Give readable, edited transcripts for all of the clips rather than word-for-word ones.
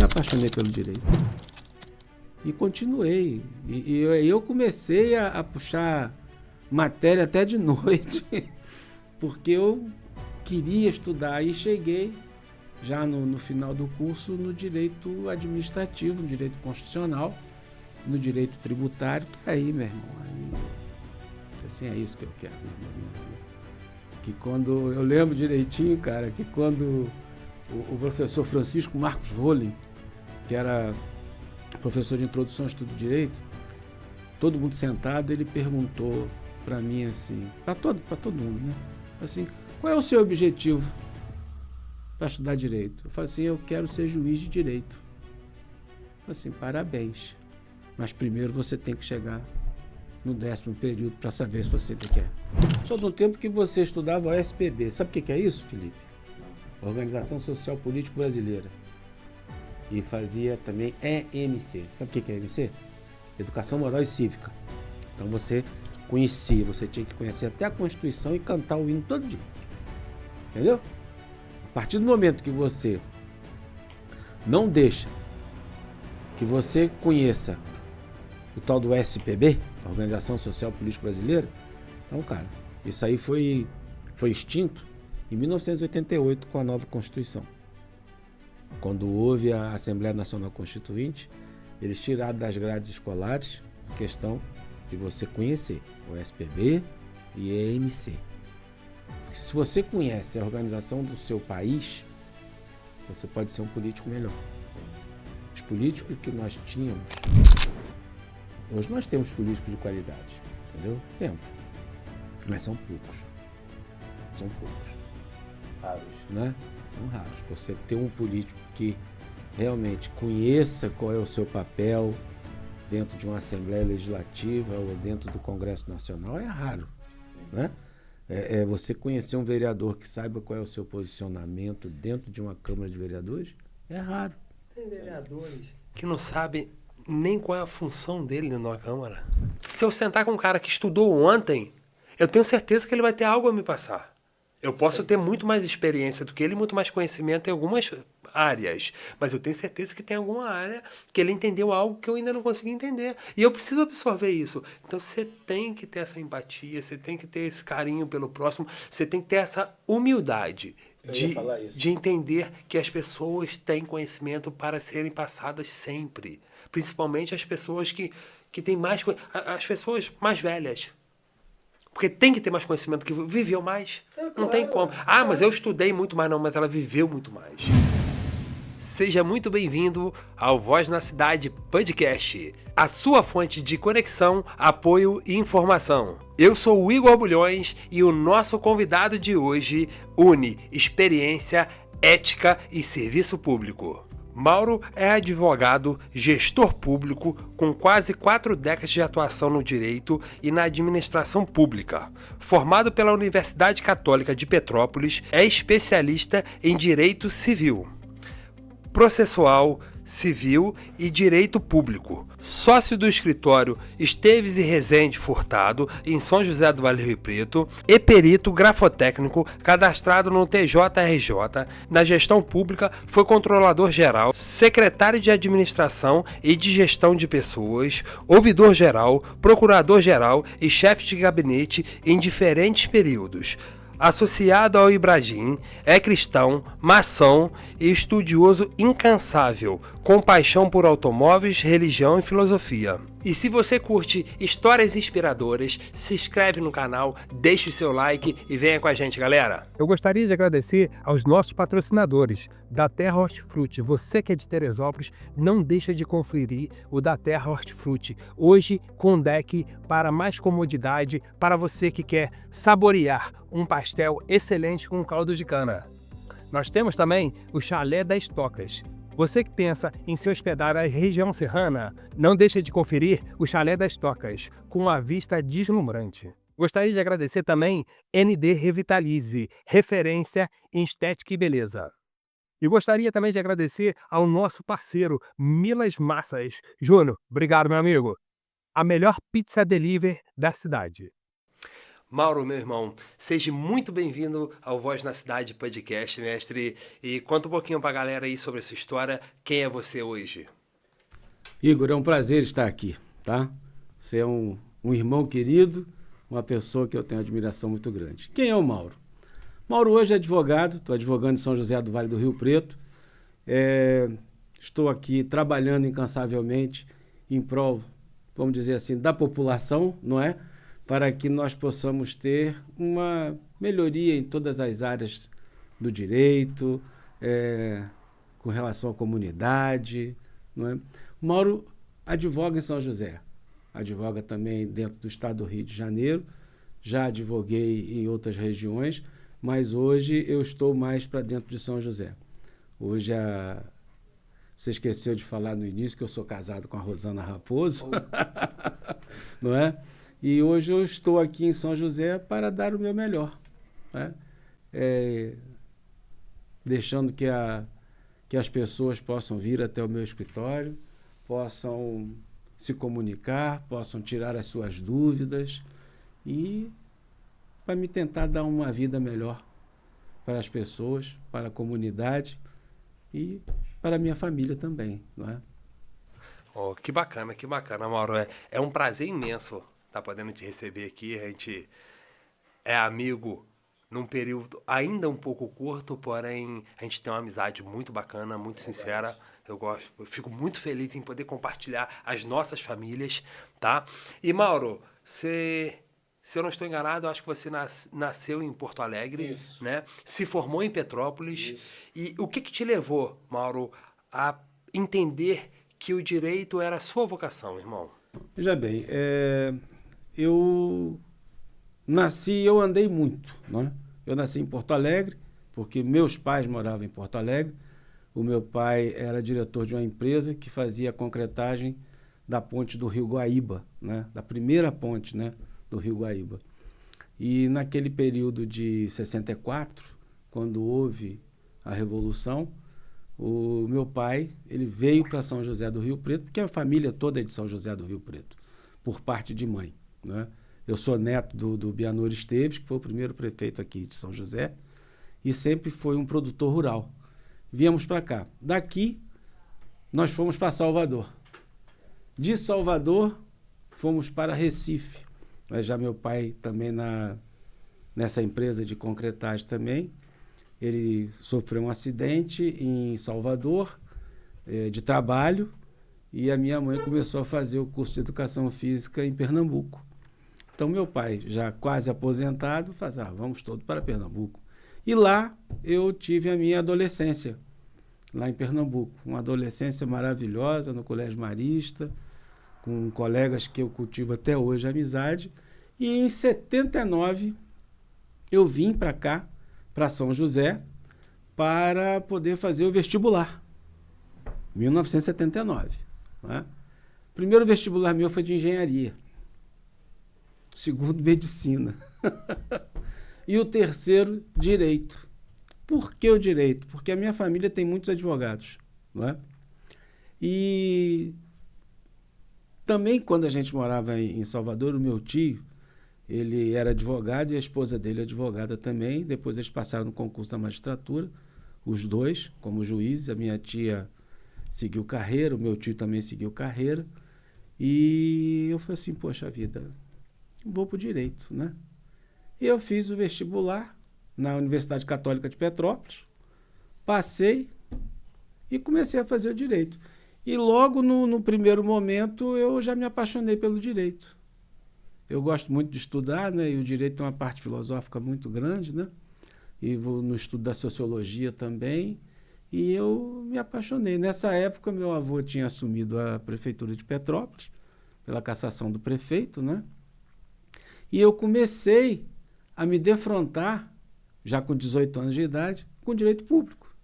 apaixonei pelo direito. E continuei. E eu comecei a puxar matéria até de noite, porque eu queria estudar. E cheguei, já no final do curso, no direito administrativo, no direito constitucional, no direito tributário. Que aí, meu irmão, aí, assim, é isso que eu quero, meu irmão. Que quando, eu lembro direitinho, cara, que quando o professor Francisco Marcos Rolim, que era professor de introdução ao estudo de direito, todo mundo sentado, ele perguntou para mim assim, para todo mundo, né? Assim, qual é o seu objetivo para estudar direito? Eu falei assim, eu quero ser juiz de direito. Eu falei assim, parabéns, mas primeiro você tem que chegar no 10º período para saber se você quer. Só do tempo que você estudava o SPB. Sabe o que é isso, Felipe? Organização Social Política Brasileira. E fazia também EMC. Sabe o que é EMC? Educação Moral e Cívica. Então você conhecia, você tinha que conhecer até a Constituição e cantar o hino todo dia. Entendeu? A partir do momento que você não deixa que você conheça o tal do SPB, a Organização Social Política Brasileira, então, cara, isso aí foi extinto em 1988 com a nova Constituição. Quando houve a Assembleia Nacional Constituinte, eles tiraram das grades escolares a questão de você conhecer o SPB e a EMC. Porque se você conhece a organização do seu país, você pode ser um político melhor. Os políticos que nós tínhamos, hoje nós temos políticos de qualidade, entendeu? Temos, mas são poucos. São poucos. Raros, né? São raros. Você ter um político que realmente conheça qual é o seu papel dentro de uma Assembleia Legislativa ou dentro do Congresso Nacional é raro, né? Você conhecer um vereador que saiba qual é o seu posicionamento dentro de uma Câmara de Vereadores é raro. Tem vereadores que não sabem nem qual é a função dele na Câmara. Se eu sentar com um cara que estudou ontem, eu tenho certeza que ele vai ter algo a me passar. Eu posso ter muito mais experiência do que ele, muito mais conhecimento em algumas áreas, mas eu tenho certeza que tem alguma área que ele entendeu algo que eu ainda não consegui entender. E eu preciso absorver isso. Então você tem que ter essa empatia, você tem que ter esse carinho pelo próximo, você tem que ter essa humildade de entender que as pessoas têm conhecimento para serem passadas sempre. Principalmente as pessoas que têm mais... As pessoas mais velhas. Porque tem que ter mais conhecimento, que viveu mais. Não tem como. Ah, mas eu estudei muito mais. Não, mas ela viveu muito mais. Seja muito bem-vindo ao Voz na Cidade Podcast, a sua fonte de conexão, apoio e informação. Eu sou o Igor Bulhões e o nosso convidado de hoje une experiência, ética e serviço público. Mauro é advogado, gestor público, com quase 4 décadas de atuação no direito e na administração pública. Formado pela Universidade Católica de Petrópolis, é especialista em direito civil, processual, civil e direito público. Sócio do escritório Esteves e Rezende Furtado, em São José do Vale do Rio Preto, e perito grafotécnico cadastrado no TJRJ. Na gestão pública, foi controlador-geral, secretário de administração e de gestão de pessoas, ouvidor-geral, procurador-geral e chefe de gabinete em diferentes períodos. Associado ao Ibragim, é cristão, maçom e estudioso incansável, com paixão por automóveis, religião e filosofia. E se você curte histórias inspiradoras, se inscreve no canal, deixe o seu like e venha com a gente, galera! Eu gostaria de agradecer aos nossos patrocinadores, Da Terra Hortifruti. Você que é de Teresópolis, não deixa de conferir o Da Terra Hortifruti. Hoje com deck para mais comodidade, para você que quer saborear um pastel excelente com caldo de cana. Nós temos também o Chalé das Tocas. Você que pensa em se hospedar na região serrana, não deixe de conferir o Chalé das Tocas, com uma vista deslumbrante. Gostaria de agradecer também ND Revitalize, referência em estética e beleza. E gostaria também de agradecer ao nosso parceiro, Milas Massas. Júnior, obrigado, meu amigo. A melhor pizza delivery da cidade. Mauro, meu irmão, seja muito bem-vindo ao Voz na Cidade podcast, mestre. E conta um pouquinho pra galera aí sobre a sua história. Quem é você hoje? Igor, é um prazer estar aqui, tá? Você é um irmão querido, uma pessoa que eu tenho admiração muito grande. Quem é o Mauro? Mauro hoje é advogado, estou advogando em São José do Vale do Rio Preto. Estou aqui trabalhando incansavelmente em prol, vamos dizer assim, da população, não é? Para que nós possamos ter uma melhoria em todas as áreas do direito, com relação à comunidade, não é? O Mauro advoga em São José, advoga também dentro do estado do Rio de Janeiro, já advoguei em outras regiões, mas hoje eu estou mais para dentro de São José. Hoje você esqueceu de falar no início que eu sou casado com a Rosana Raposo, não é? E hoje eu estou aqui em São José para dar o meu melhor, né? Deixando que as pessoas possam vir até o meu escritório, possam se comunicar, possam tirar as suas dúvidas e para me tentar dar uma vida melhor para as pessoas, para a comunidade e para a minha família também, não é? Oh, que bacana, Mauro. É um prazer imenso estar podendo te receber aqui. A gente é amigo num período ainda um pouco curto, porém a gente tem uma amizade muito bacana, muito sincera. Eu fico muito feliz em poder compartilhar as nossas famílias, tá? E Mauro, se eu não estou enganado, eu acho que você nasceu em Porto Alegre, Isso. né? Se formou em Petrópolis. Isso. E o que te levou, Mauro, a entender que o direito era a sua vocação, irmão? Veja bem, eu andei muito, né? Eu nasci em Porto Alegre, porque meus pais moravam em Porto Alegre. O meu pai era diretor de uma empresa que fazia a concretagem da ponte do Rio Guaíba, né? Da primeira ponte, né? Do Rio Guaíba. E naquele período de 64, quando houve a Revolução, o meu pai ele veio para São José do Rio Preto, porque a família toda é de São José do Rio Preto, por parte de mãe, né? Eu sou neto do Bianor Esteves, que foi o primeiro prefeito aqui de São José, e sempre foi um produtor rural. Viemos para cá. Daqui, nós fomos para Salvador. De Salvador, fomos para Recife. Mas já meu pai também nessa empresa de concretagem também, ele sofreu um acidente em Salvador, de trabalho, e a minha mãe começou a fazer o curso de Educação Física em Pernambuco. Então, meu pai, já quase aposentado, falou, vamos todos para Pernambuco. E lá eu tive a minha adolescência, lá em Pernambuco. Uma adolescência maravilhosa no Colégio Marista, com colegas que eu cultivo até hoje a amizade. E em 79, eu vim para cá, para São José, para poder fazer o vestibular. 1979. Né? O primeiro vestibular meu foi de engenharia. O segundo, medicina. E o terceiro, direito. Por que o direito? Porque a minha família tem muitos advogados. Não é? E também, quando a gente morava em Salvador, o meu tio, ele era advogado e a esposa dele é advogada também. Depois eles passaram no concurso da magistratura, os dois, como juízes. A minha tia seguiu carreira, o meu tio também seguiu carreira. E eu falei assim, poxa vida, vou para o direito, né? E eu fiz o vestibular na Universidade Católica de Petrópolis, passei e comecei a fazer o direito. E logo no primeiro momento eu já me apaixonei pelo direito. Eu gosto muito de estudar, né? E o direito tem uma parte filosófica muito grande, né? E vou no estudo da sociologia também. E eu me apaixonei. Nessa época, meu avô tinha assumido a prefeitura de Petrópolis, pela cassação do prefeito, né? E eu comecei a me defrontar, já com 18 anos de idade, com o direito público.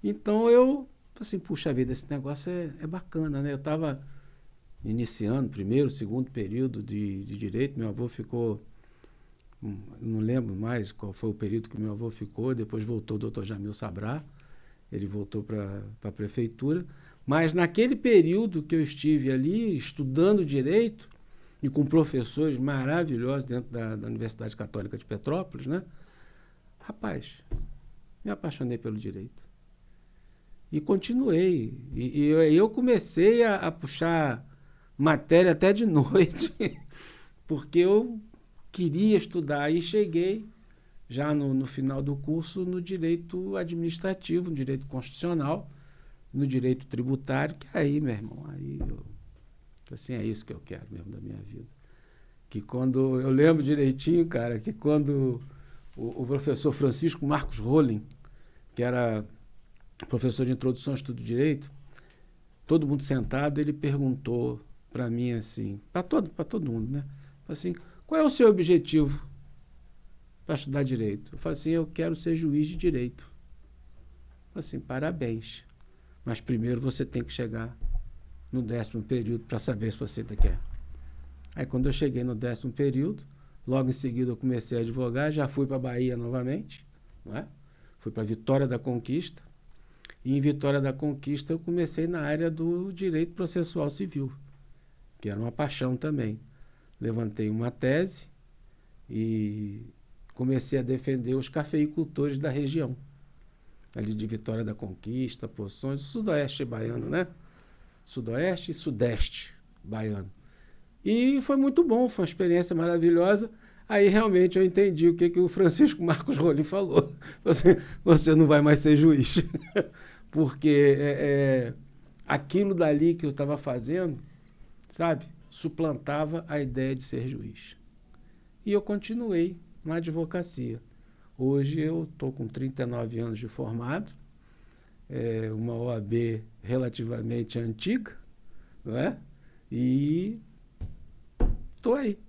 Então eu, assim, puxa vida, esse negócio é bacana, né? Eu estava iniciando primeiro, segundo período de direito, meu avô ficou, não lembro mais qual foi o período que meu avô ficou, depois voltou o doutor Jamil Sabrá, ele voltou para a prefeitura, mas naquele período que eu estive ali estudando direito, e com professores maravilhosos dentro da Universidade Católica de Petrópolis, né? Rapaz, me apaixonei pelo direito. E continuei. E eu comecei a puxar matéria até de noite, porque eu queria estudar. E cheguei, já no final do curso, no direito administrativo, no direito constitucional, no direito tributário, que aí, meu irmão, aí assim, é isso que eu quero mesmo da minha vida. Que quando, eu lembro direitinho, cara, que quando o professor Francisco Marcos Rolim, que era professor de introdução ao estudo de direito, todo mundo sentado, ele perguntou para mim assim, para todo mundo, né? Assim, qual é o seu objetivo para estudar direito? Eu falei assim, eu quero ser juiz de direito. Eu falei assim, parabéns, mas primeiro você tem que chegar no 10º período para saber se você ainda quer. Aí quando eu cheguei no 10º período, logo em seguida eu comecei a advogar, já fui para a Bahia novamente, não é? Fui para Vitória da Conquista, e em Vitória da Conquista eu comecei na área do direito processual civil, que era uma paixão também. Levantei uma tese e comecei a defender os cafeicultores da região, ali de Vitória da Conquista, Poções, sudoeste baiano, né? Sudoeste e sudeste baiano. E foi muito bom, foi uma experiência maravilhosa. Aí realmente eu entendi o que o Francisco Marcos Rolim falou. Você não vai mais ser juiz. Porque aquilo dali que eu estava fazendo, sabe, suplantava a ideia de ser juiz. E eu continuei na advocacia. Hoje eu estou com 39 anos de formado, uma OAB relativamente antiga, não é? E estou aí.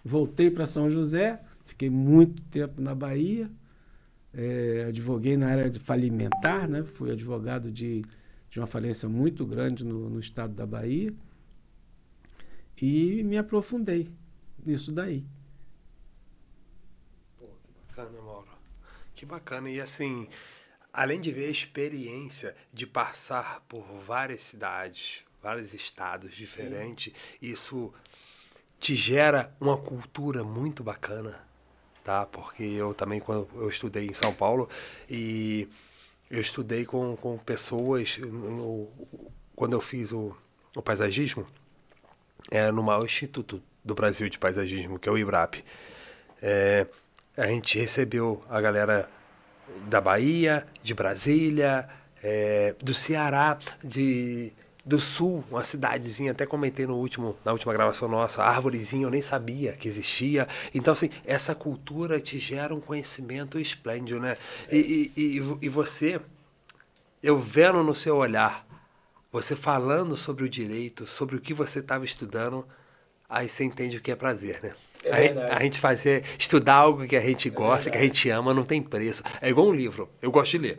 Voltei para São José, fiquei muito tempo na Bahia, advoguei na área de falimentar, né? Fui advogado de uma falência muito grande no estado da Bahia e me aprofundei nisso daí. Pô, que bacana, Mauro. Que bacana. E assim, além de ver a experiência de passar por várias cidades, vários estados diferentes, isso te gera uma cultura muito bacana, tá? Porque eu também, quando eu estudei em São Paulo, e eu estudei com pessoas, quando eu fiz o paisagismo, no maior instituto do Brasil de paisagismo, que é o IBRAP. A gente recebeu a galera da Bahia, de Brasília, do Ceará, do Sul, uma cidadezinha, até comentei na última gravação nossa, Arvorezinha, eu nem sabia que existia. Então, assim, essa cultura te gera um conhecimento esplêndido, né? E você, eu vendo no seu olhar, você falando sobre o direito, sobre o que você estava estudando, aí você entende o que é prazer, né? A gente estudar algo que a gente gosta, que a gente ama, não tem preço. É igual um livro, eu gosto de ler.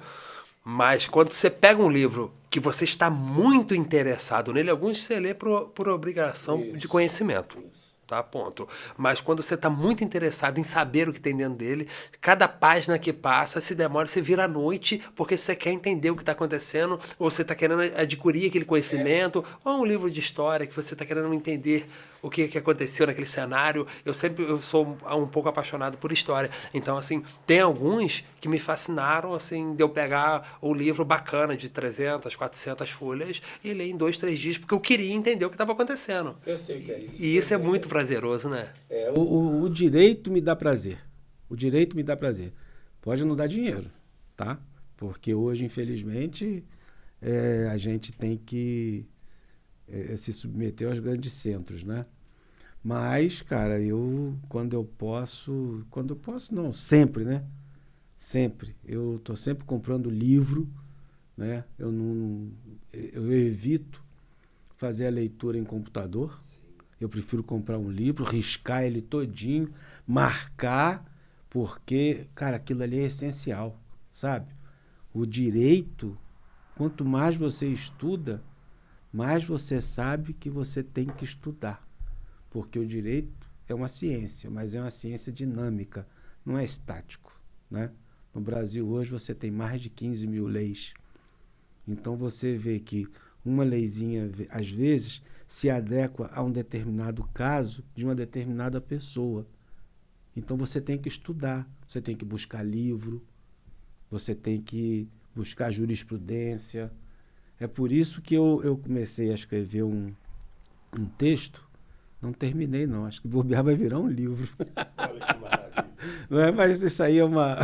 Mas quando você pega um livro que você está muito interessado nele, alguns você lê por obrigação de conhecimento. Tá, ponto. Mas quando você está muito interessado em saber o que tem dentro dele, cada página que passa, se demora, você vira à noite, porque você quer entender o que está acontecendo, ou você está querendo adquirir aquele conhecimento, ou um livro de história que você está querendo entender o que aconteceu naquele cenário. Eu sou um pouco apaixonado por história. Então, assim, tem alguns que me fascinaram, assim, de eu pegar um livro bacana de 300, 400 folhas e ler em 2, 3 dias, porque eu queria entender o que estava acontecendo. Eu sei o que é isso. E isso é muito prazeroso, né? O direito me dá prazer. O direito me dá prazer. Pode não dar dinheiro, tá? Porque hoje, infelizmente, a gente tem que se submeter aos grandes centros, né? Mas, cara, quando eu posso não, sempre, né? Sempre. Eu tô sempre comprando livro, né? Eu evito fazer a leitura em computador. Eu prefiro comprar um livro, riscar ele todinho, marcar, porque, cara, aquilo ali é essencial, sabe? O direito, quanto mais você estuda, mais você sabe que você tem que estudar. Porque o direito é uma ciência, mas é uma ciência dinâmica, não é estático, né? No Brasil hoje você tem mais de 15 mil leis. Então você vê que uma leizinha, às vezes, se adequa a um determinado caso de uma determinada pessoa. Então você tem que estudar, você tem que buscar livro, você tem que buscar jurisprudência. É por isso que eu comecei a escrever um texto. Não terminei, não. Acho que bobear vai virar um livro. Olha que maravilha. Não é? Mas isso aí é uma...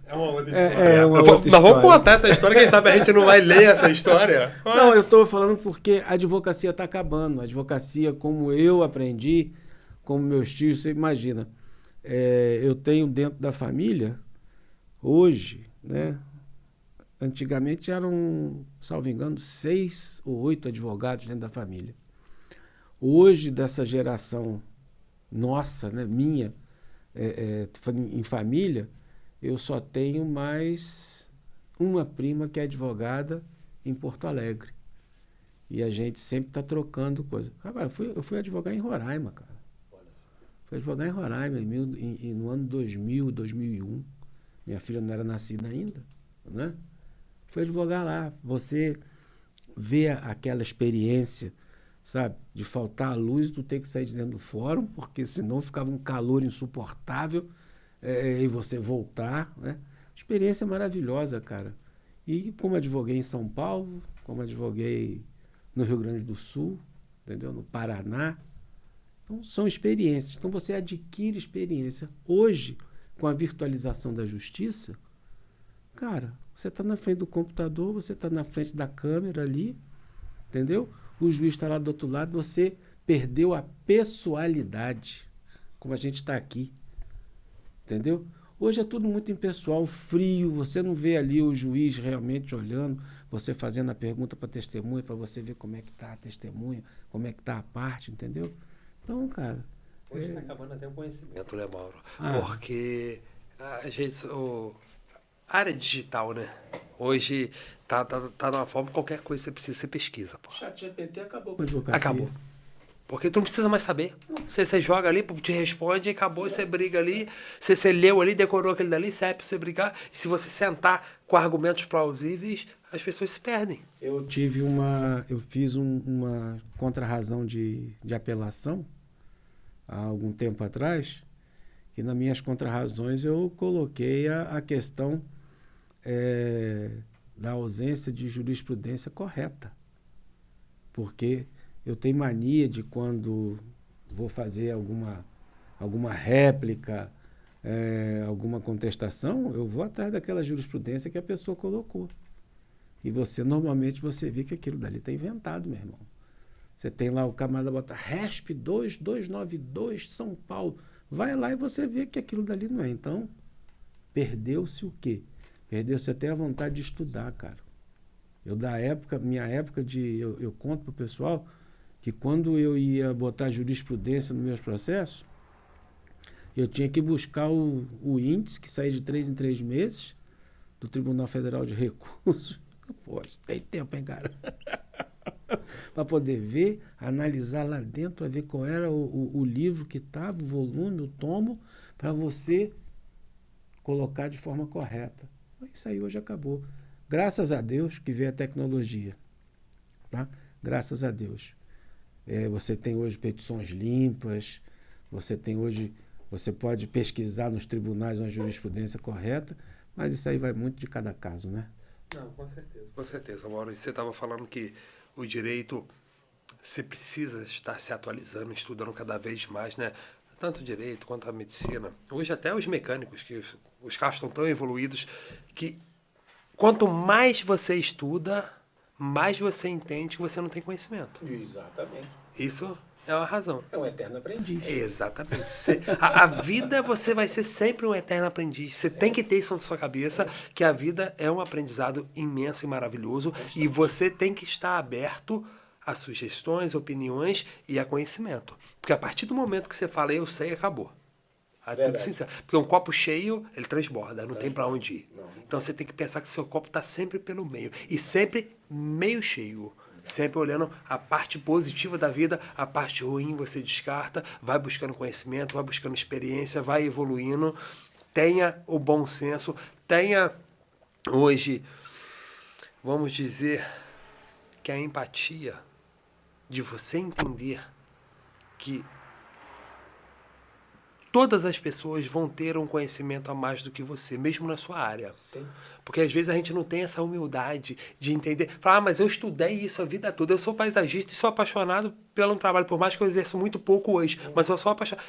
É uma outra história. É uma Nós outra vamos história. contar essa história, quem sabe a gente não vai ler essa história. Não, eu estou falando porque a advocacia está acabando. A advocacia, como eu aprendi, como meus tios, você imagina. Eu tenho dentro da família, hoje, né? Antigamente eram, salvo engano, 6 ou 8 advogados dentro da família. Hoje, dessa geração nossa, né, minha, em família, eu só tenho mais uma prima que é advogada em Porto Alegre. E a gente sempre está trocando coisa. Cara, eu fui advogar em Roraima, cara. Fui advogar em Roraima no ano 2000, 2001. Minha filha não era nascida ainda, né? Fui advogar lá. Você vê aquela experiência, sabe, de faltar a luz e tu ter que sair de dentro do fórum, porque senão ficava um calor insuportável, e você voltar, né? Experiência maravilhosa, cara. E como advoguei em São Paulo, como advoguei no Rio Grande do Sul, entendeu? No Paraná. Então, são experiências. Então, você adquire experiência. Hoje, com a virtualização da justiça, cara, você está na frente do computador, você está na frente da câmera ali, entendeu? O juiz está lá do outro lado, você perdeu a pessoalidade, como a gente está aqui, entendeu? Hoje é tudo muito impessoal, frio, você não vê ali o juiz realmente olhando, você fazendo a pergunta para a testemunha, para você ver como é que está a testemunha, como é que está a parte, entendeu? Então, cara... Hoje está acabando até o conhecimento, né, Mauro? Ah. Porque a gente... A área digital, né? Hoje tá numa forma, qualquer coisa que você precisa, você pesquisa, pô. O ChatGPT acabou com a advocacia. Acabou. Porque tu não precisa mais saber. Você joga ali, te responde, acabou, você briga ali. Você leu ali, decorou aquele dali, serve pra você brigar. E se você sentar com argumentos plausíveis, as pessoas se perdem. Eu fiz uma contrarrazão de apelação há algum tempo atrás, e nas minhas contrarrazões eu coloquei a questão da ausência de jurisprudência correta. Porque eu tenho mania de, quando vou fazer alguma réplica, alguma contestação, eu vou atrás daquela jurisprudência que a pessoa colocou. E normalmente você vê que aquilo dali está inventado, meu irmão. Você tem lá o camarada bota RESP 2292 São Paulo. Vai lá e você vê que aquilo dali não é. Então, perdeu-se o quê? Perdeu-se até a vontade de estudar, cara. Minha época eu conto pro pessoal que quando eu ia botar jurisprudência nos meus processos, eu tinha que buscar o índice, que saía de 3 em 3 meses, do Tribunal Federal de Recursos. Pô, tem tempo, hein, cara? Para poder ver, analisar lá dentro, para ver qual era o livro que estava, o volume, o tomo, para você colocar de forma correta. Isso aí hoje acabou. Graças a Deus que veio a tecnologia. Tá? Graças a Deus. Você tem hoje petições limpas, você pode pesquisar nos tribunais uma jurisprudência correta, mas isso aí vai muito de cada caso, né? Não, com certeza, Mauro. Você estava falando que o direito, você precisa estar se atualizando, estudando cada vez mais, né? Tanto o direito quanto a medicina. Hoje até os mecânicos, que os carros estão tão evoluídos que quanto mais você estuda, mais você entende que você não tem conhecimento. Exatamente. Isso é uma razão. É um eterno aprendiz. Exatamente. A vida, você vai ser sempre um eterno aprendiz. Você tem que ter isso na sua cabeça, que a vida é um aprendizado imenso e maravilhoso, e você tem que estar aberto a sugestões, opiniões e a conhecimento. Porque a partir do momento que você fala, eu sei, acabou. Tudo sincero. Porque um copo cheio, ele transborda, não tem para onde ir. Então você tem que pensar que seu copo está sempre pelo meio, e sempre meio cheio. Sempre olhando a parte positiva da vida, a parte ruim você descarta, vai buscando conhecimento, vai buscando experiência, vai evoluindo, tenha o bom senso, tenha hoje, vamos dizer, que a empatia de você entender que todas as pessoas vão ter um conhecimento a mais do que você, mesmo na sua área. Sim. Porque às vezes a gente não tem essa humildade de entender. Falar, mas eu estudei isso a vida toda. Eu sou paisagista e sou apaixonado pelo trabalho, por mais que eu exerço muito pouco hoje. Mas eu sou apaixonado.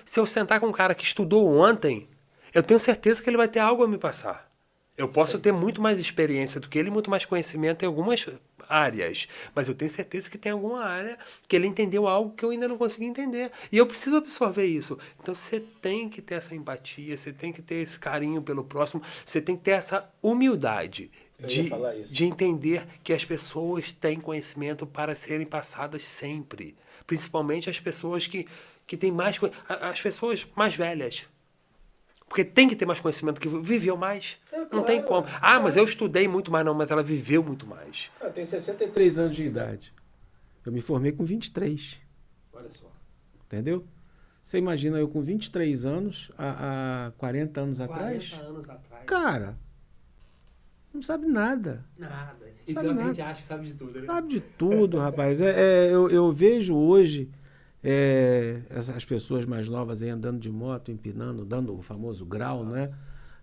Se eu sentar com um cara que estudou ontem, eu tenho certeza que ele vai ter algo a me passar. Eu posso ter muito mais experiência do que ele, muito mais conhecimento em algumas áreas. Mas eu tenho certeza que tem alguma área que ele entendeu algo que eu ainda não consegui entender. E eu preciso absorver isso. Então você tem que ter essa empatia, você tem que ter esse carinho pelo próximo, você tem que ter essa humildade de entender que as pessoas têm conhecimento para serem passadas sempre. Principalmente as pessoas que têm mais... As pessoas mais velhas. Porque tem que ter mais conhecimento, que viveu mais. Não tem como. Mas eu estudei muito mais. Não, mas ela viveu muito mais. Eu tenho 63 anos de idade. Eu me formei com 23. Olha só. Entendeu? Você imagina eu com 23 anos, há 40 anos atrás? 40 anos atrás. Cara, não sabe nada. Nada. E Sabe a nada. gente acha que sabe de tudo, né? Sabe de tudo, rapaz. Eu vejo hoje as pessoas mais novas aí andando de moto, empinando, dando o famoso grau, né?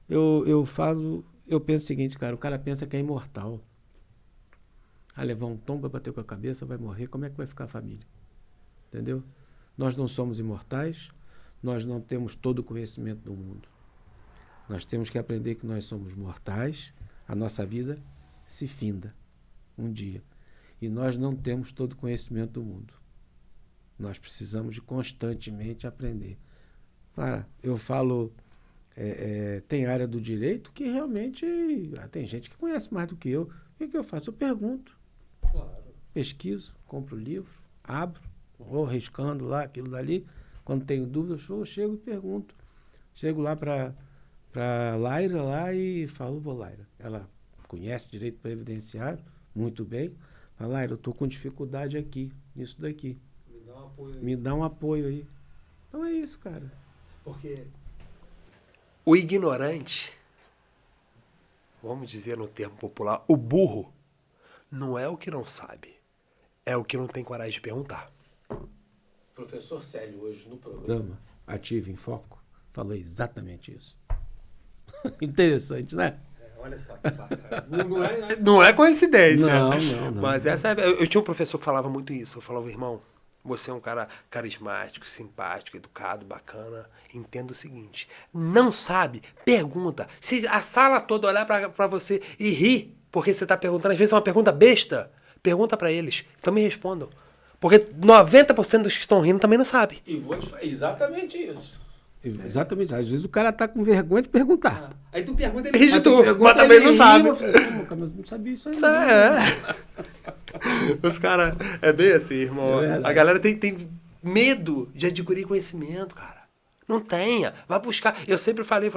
Eu penso o seguinte, cara, o cara pensa que é imortal. Levar um tombo, vai bater com a cabeça, vai morrer, como é que vai ficar a família? Entendeu? Nós não somos imortais, nós não temos todo o conhecimento do mundo. Nós temos que aprender que nós somos mortais, a nossa vida se finda um dia. E nós não temos todo o conhecimento do mundo. Nós precisamos de constantemente aprender. Cara, eu falo, tem área do direito que realmente tem gente que conhece mais do que eu. O que eu faço? Eu pergunto. Claro. Pesquiso, compro o livro, abro, vou riscando lá, aquilo dali. Quando tenho dúvidas, eu chego e pergunto. Chego lá para Laira lá e falo, Laira, ela conhece direito previdenciário, muito bem. Fala, Laira, eu estou com dificuldade aqui, nisso daqui. Me dá um apoio aí. Então é isso, cara. Porque o ignorante, vamos dizer no termo popular, o burro, não é o que não sabe, é o que não tem coragem de perguntar. Professor Célio, hoje no programa Ativo em Foco, falou exatamente isso. Interessante, né? Olha só que bacana. Não é coincidência. Não. Mas eu tinha um professor que falava muito isso. Eu falava, irmão, você é um cara carismático, simpático, educado, bacana. Entenda o seguinte, não sabe, pergunta. Se a sala toda olhar pra você e rir, porque você tá perguntando, às vezes é uma pergunta besta, pergunta pra eles. Então me respondam. Porque 90% dos que estão rindo também não sabe. E vou te falar exatamente isso. Exatamente. Às vezes o cara tá com vergonha de perguntar. Aí tu pergunta, ele ri de tu, mas também não sabe. Mas não sabia isso aí. Os caras, é bem assim, irmão. É a galera tem medo de adquirir conhecimento, cara. Não tenha. Vai buscar. Eu sempre falei,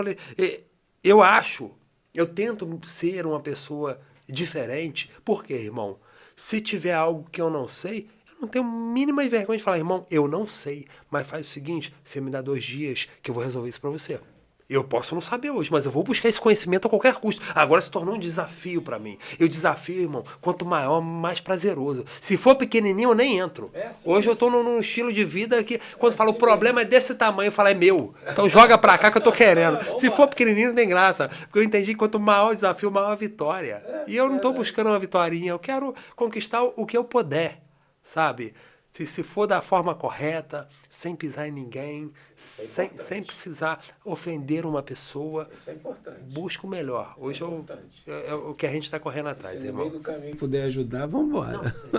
eu tento ser uma pessoa diferente. Por quê, irmão? Se tiver algo que eu não sei, eu não tenho mínima vergonha de falar, irmão, eu não sei. Mas faz o seguinte, você me dá 2 dias que eu vou resolver isso pra você. Eu posso não saber hoje, mas eu vou buscar esse conhecimento a qualquer custo. Agora se tornou um desafio pra mim. E o desafio, irmão, quanto maior, mais prazeroso. Se for pequenininho, eu nem entro. Assim, hoje eu tô num estilo de vida que, quando falo o problema é desse tamanho, eu falo, é meu. Então joga pra cá que eu tô querendo. Se for pequenininho, não tem graça. Porque eu entendi que quanto maior o desafio, maior a vitória. E eu não tô buscando uma vitória, eu quero conquistar o que eu puder, sabe? Se for da forma correta, sem pisar em ninguém, sem precisar ofender uma pessoa. Isso é importante. Busca o melhor. Hoje é o que a gente está correndo atrás, Se irmão. no meio do caminho puder ajudar, vamos embora. Não sei.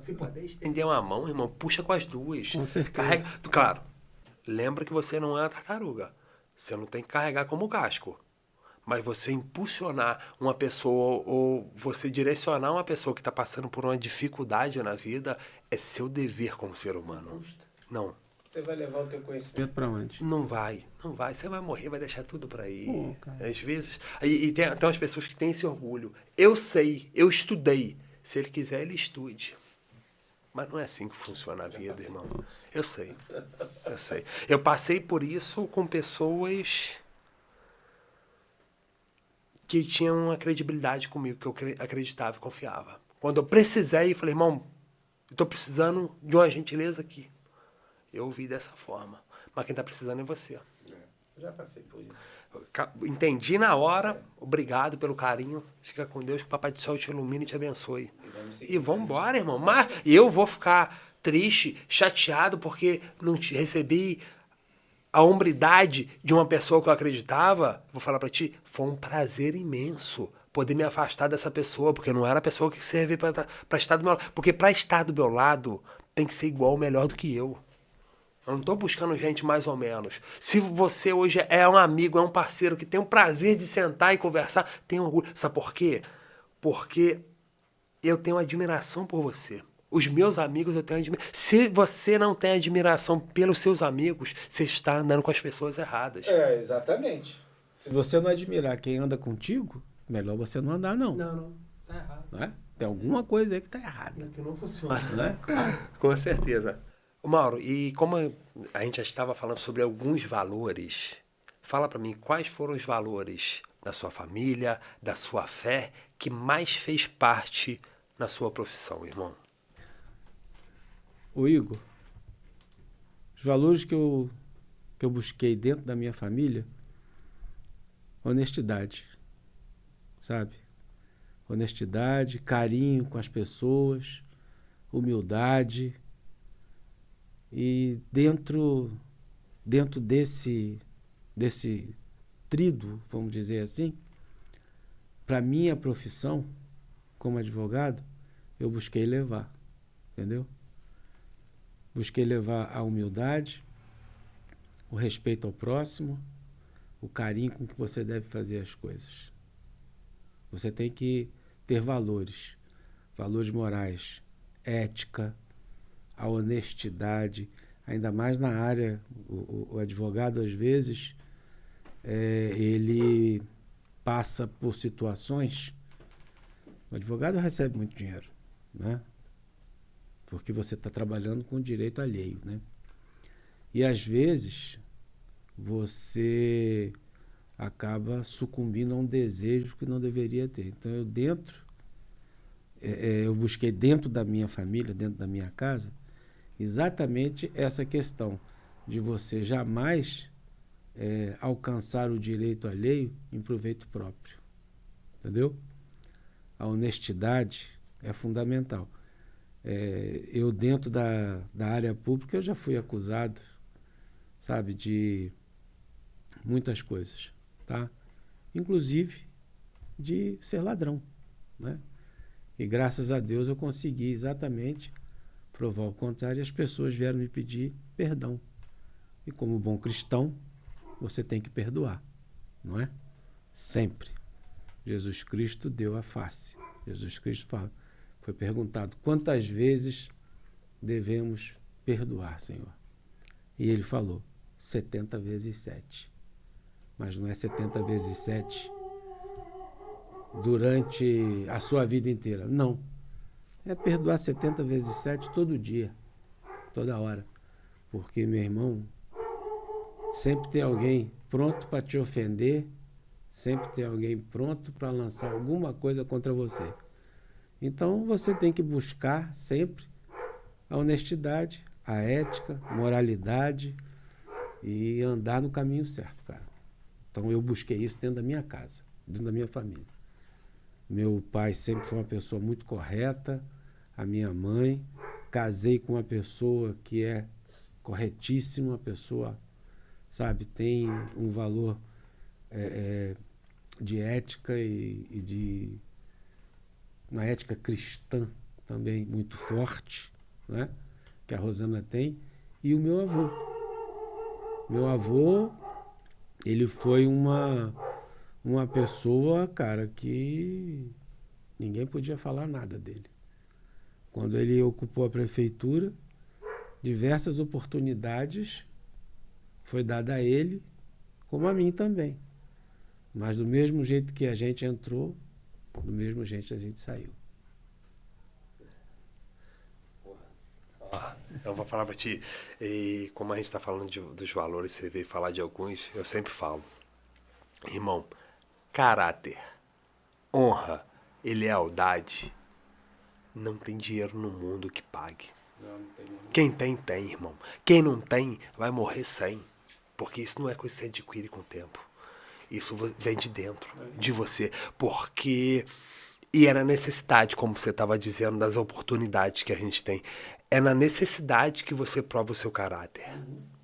Se puder estender uma mão, irmão, puxa com as duas. Com certeza. Carrega. Claro, lembra que você não é uma tartaruga. Você não tem que carregar como casco. Mas você impulsionar uma pessoa ou você direcionar uma pessoa que está passando por uma dificuldade na vida é seu dever como ser humano. Não. Você vai levar o teu conhecimento para onde? Não vai. Você vai morrer, vai deixar tudo para aí. Às vezes... E tem umas pessoas que têm esse orgulho. Eu sei, eu estudei. Se ele quiser, ele estude. Mas não é assim que funciona a vida, irmão. Eu sei. Eu passei por isso com pessoas que tinham uma credibilidade comigo, que eu acreditava e confiava. Quando eu precisei, eu falei, irmão, eu tô precisando de uma gentileza aqui. Eu ouvi dessa forma. Mas quem tá precisando é você. Eu já passei por isso. Entendi na hora. Obrigado pelo carinho. Fica com Deus, que o Papai do Céu te ilumine e te abençoe. E vamos embora, irmão. Mas eu vou ficar triste, chateado, porque não te recebi a hombridade de uma pessoa que eu acreditava. Vou falar pra ti, foi um prazer imenso poder me afastar dessa pessoa, porque não era a pessoa que servia pra estar do meu lado. Porque pra estar do meu lado, tem que ser igual ou melhor do que eu. Eu não estou buscando gente mais ou menos. Se você hoje é um amigo, é um parceiro que tem o prazer de sentar e conversar, tem orgulho. Sabe por quê? Porque eu tenho admiração por você. Os meus amigos eu tenho admiração. Se você não tem admiração pelos seus amigos, você está andando com as pessoas erradas. Exatamente. Se você não admirar quem anda contigo, melhor você não andar, não. Não. Tá errado. Não é? Tem alguma coisa aí que tá errada. Que não funciona. Não é? Claro. Com certeza. Mauro, e como a gente já estava falando sobre alguns valores, fala para mim quais foram os valores da sua família, da sua fé, que mais fez parte na sua profissão, irmão? Ô Igor, os valores que eu busquei dentro da minha família, honestidade, sabe? Honestidade, carinho com as pessoas, humildade. E dentro desse tríduo, vamos dizer assim, para minha profissão como advogado, eu busquei levar, entendeu? Busquei levar a humildade, o respeito ao próximo, o carinho com que você deve fazer as coisas. Você tem que ter valores morais, ética, a honestidade, ainda mais na área, o advogado às vezes ele passa por situações, o advogado recebe muito dinheiro, né? Porque você está trabalhando com direito alheio, né? E às vezes você acaba sucumbindo a um desejo que não deveria ter. Então eu busquei dentro da minha família, dentro da minha casa, exatamente essa questão de você jamais alcançar o direito alheio em proveito próprio. Entendeu? A honestidade é fundamental. Eu dentro da área pública eu já fui acusado, sabe, de muitas coisas, tá? Inclusive de ser ladrão, né? E graças a Deus eu consegui exatamente provar o contrário e as pessoas vieram me pedir perdão. E como bom cristão, você tem que perdoar, não é? Sempre. Jesus Cristo deu a face. Jesus Cristo foi perguntado quantas vezes devemos perdoar, Senhor? E ele falou 70 vezes 7. Mas não é 70 vezes 7 durante a sua vida inteira. Não. É perdoar 70 vezes 7 todo dia, toda hora. Porque, meu irmão, sempre tem alguém pronto para te ofender, sempre tem alguém pronto para lançar alguma coisa contra você. Então, você tem que buscar sempre a honestidade, a ética, moralidade e andar no caminho certo, cara. Então, eu busquei isso dentro da minha casa, dentro da minha família. Meu pai sempre foi uma pessoa muito correta, a minha mãe. Casei com uma pessoa que é corretíssima, uma pessoa, sabe, tem um valor de ética e de uma ética cristã também muito forte, né? Que a Rosana tem. E o meu avô. Meu avô, ele foi uma pessoa, cara, que ninguém podia falar nada dele. Quando ele ocupou a prefeitura, diversas oportunidades foi dada a ele, como a mim também. Mas do mesmo jeito que a gente entrou, do mesmo jeito a gente saiu. Eu vou falar pra ti, e como a gente tá falando dos valores, você veio falar de alguns, eu sempre falo. Irmão, caráter, honra e lealdade Não tem dinheiro no mundo que pague. Não tem mesmo. Quem tem, tem, irmão. Quem não tem, vai morrer sem. Porque isso não é coisa que você adquire com o tempo. Isso vem de dentro de você. Porque... E é na necessidade, como você estava dizendo, das oportunidades que a gente tem. É na necessidade que você prova o seu caráter.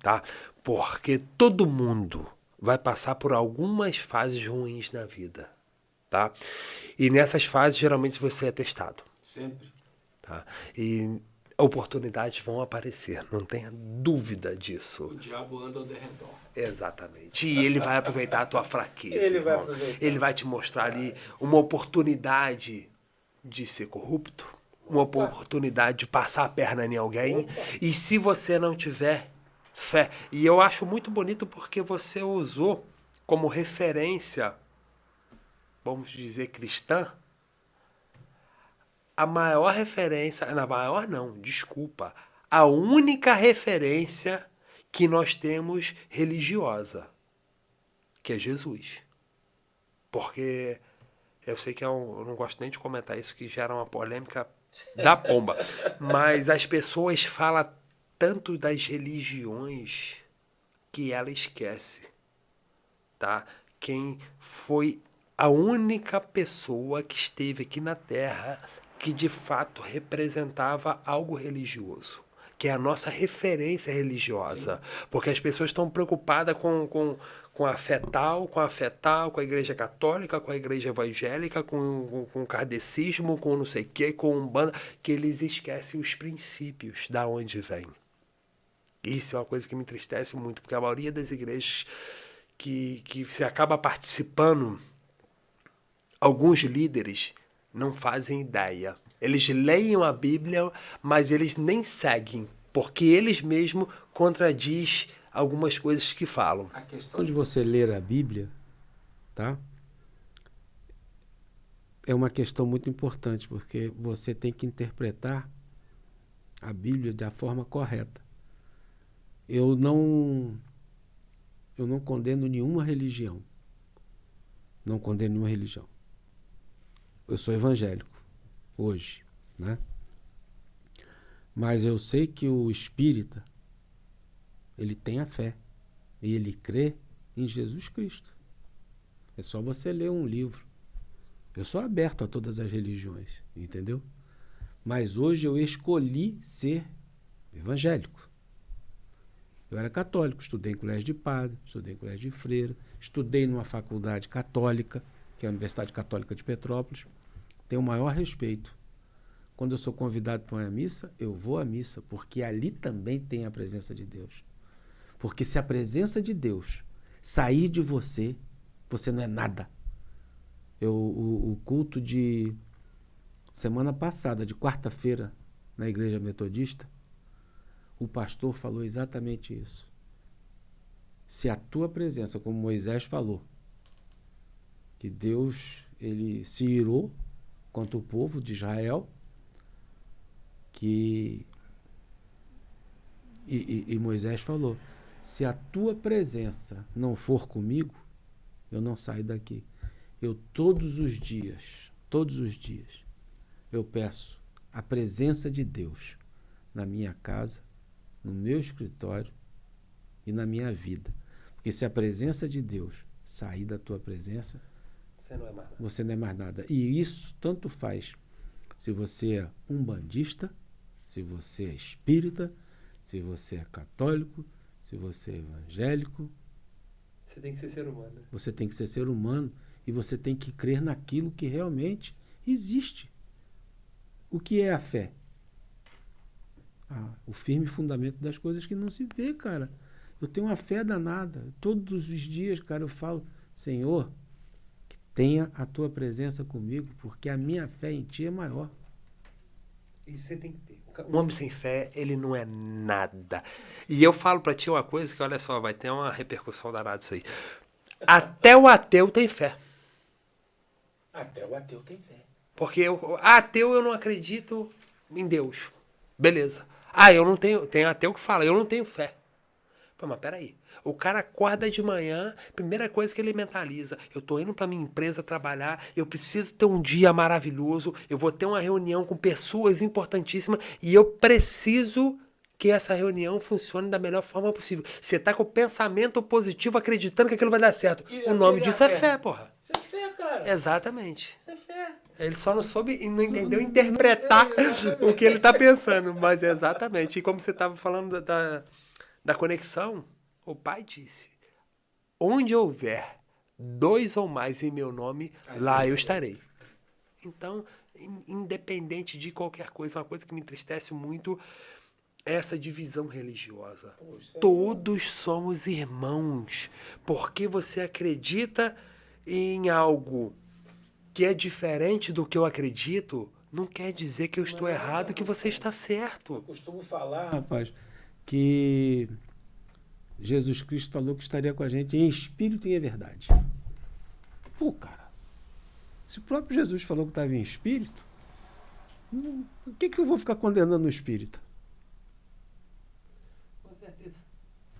Tá? Porque todo mundo vai passar por algumas fases ruins na vida. Tá? E nessas fases, geralmente, você é testado. Sempre. Tá? E oportunidades vão aparecer, não tenha dúvida disso. O diabo anda ao derredor. Exatamente. E ele vai aproveitar a tua fraqueza. Ele vai irmão. aproveitar. Ele vai te mostrar ali uma oportunidade de ser corrupto, uma oportunidade de passar a perna em alguém. E se você não tiver fé, e eu acho muito bonito porque você usou como referência, vamos dizer, cristã, a maior referência, na maior não, desculpa, a única referência que nós temos religiosa, que é Jesus. Porque eu sei que eu não gosto nem de comentar isso, que gera uma polêmica da pomba, mas as pessoas falam tanto das religiões que ela esquece, tá? Quem foi a única pessoa que esteve aqui na Terra que de fato representava algo religioso, que é a nossa referência religiosa. Sim. Porque as pessoas estão preocupadas com a fé tal, com a igreja católica, com a igreja evangélica, com o kardecismo, com não sei o que, com umbanda, que eles esquecem os princípios da onde vem. Isso é uma coisa que me entristece muito, porque a maioria das igrejas que se acaba participando, alguns líderes não fazem ideia. Eles leem a Bíblia, mas eles nem seguem, porque eles mesmos contradizem algumas coisas que falam. A questão de você ler a Bíblia, tá? É uma questão muito importante, porque você tem que interpretar a Bíblia da forma correta. Eu não condeno nenhuma religião. Não condeno nenhuma religião. Eu sou evangélico hoje, né? Mas eu sei que o espírita, ele tem a fé e ele crê em Jesus Cristo. É só você ler um livro. Eu sou aberto a todas as religiões, entendeu? Mas hoje eu escolhi ser evangélico. Eu era católico, estudei em colégio de padre, estudei em colégio de freira, estudei numa faculdade católica, que é a Universidade Católica de Petrópolis. Tenho o maior respeito. Quando eu sou convidado para uma missa, eu vou à missa, porque ali também tem a presença de Deus. Porque se a presença de Deus sair de você, você não é nada. O culto de semana passada, de quarta-feira, na Igreja Metodista, o pastor falou exatamente isso. Se a tua presença, como Moisés falou, que Deus ele se irou contra o povo de Israel, e Moisés falou, se a tua presença não for comigo, eu não saio daqui. Eu todos os dias, eu peço a presença de Deus na minha casa, no meu escritório e na minha vida. Porque se a presença de Deus sair da tua presença, você não é mais nada. E isso tanto faz se você é umbandista, se você é espírita, se você é católico, se você é evangélico. Você tem que ser ser humano. Você tem que ser ser humano e você tem que crer naquilo que realmente existe. O que é a fé? O firme fundamento das coisas que não se vê, cara. Eu tenho uma fé danada. Todos os dias, cara, eu falo, Senhor, que tenha a tua presença comigo, porque a minha fé em ti é maior. E você tem que ter. Um homem sem fé, ele não é nada. E eu falo pra ti uma coisa que, olha só, vai ter uma repercussão danada isso aí. Até o ateu tem fé. Até o ateu tem fé. Porque ateu eu não acredito em Deus. Beleza. Eu não tenho. Tem ateu que fala, eu não tenho fé. Pô, mas peraí. O cara acorda de manhã, primeira coisa que ele mentaliza, eu tô indo pra minha empresa trabalhar, eu preciso ter um dia maravilhoso, eu vou ter uma reunião com pessoas importantíssimas e eu preciso que essa reunião funcione da melhor forma possível. Você tá com o pensamento positivo, acreditando que aquilo vai dar certo. O nome disso é fé, porra. Isso é fé, cara. Exatamente. Isso é fé. Ele só não soube e não entendeu interpretar o que ele tá pensando, mas é exatamente. E como você tava falando da conexão, o pai disse, onde houver 2 ou mais em meu nome, lá eu estarei. Então, independente de qualquer coisa, uma coisa que me entristece muito é essa divisão religiosa. Todos somos irmãos. Porque você acredita em algo que é diferente do que eu acredito, não quer dizer que eu estou errado e que você está certo. Eu costumo falar, rapaz, que Jesus Cristo falou que estaria com a gente em espírito e em verdade. Pô, cara, se o próprio Jesus falou que estava em espírito, por que eu vou ficar condenando o espírito?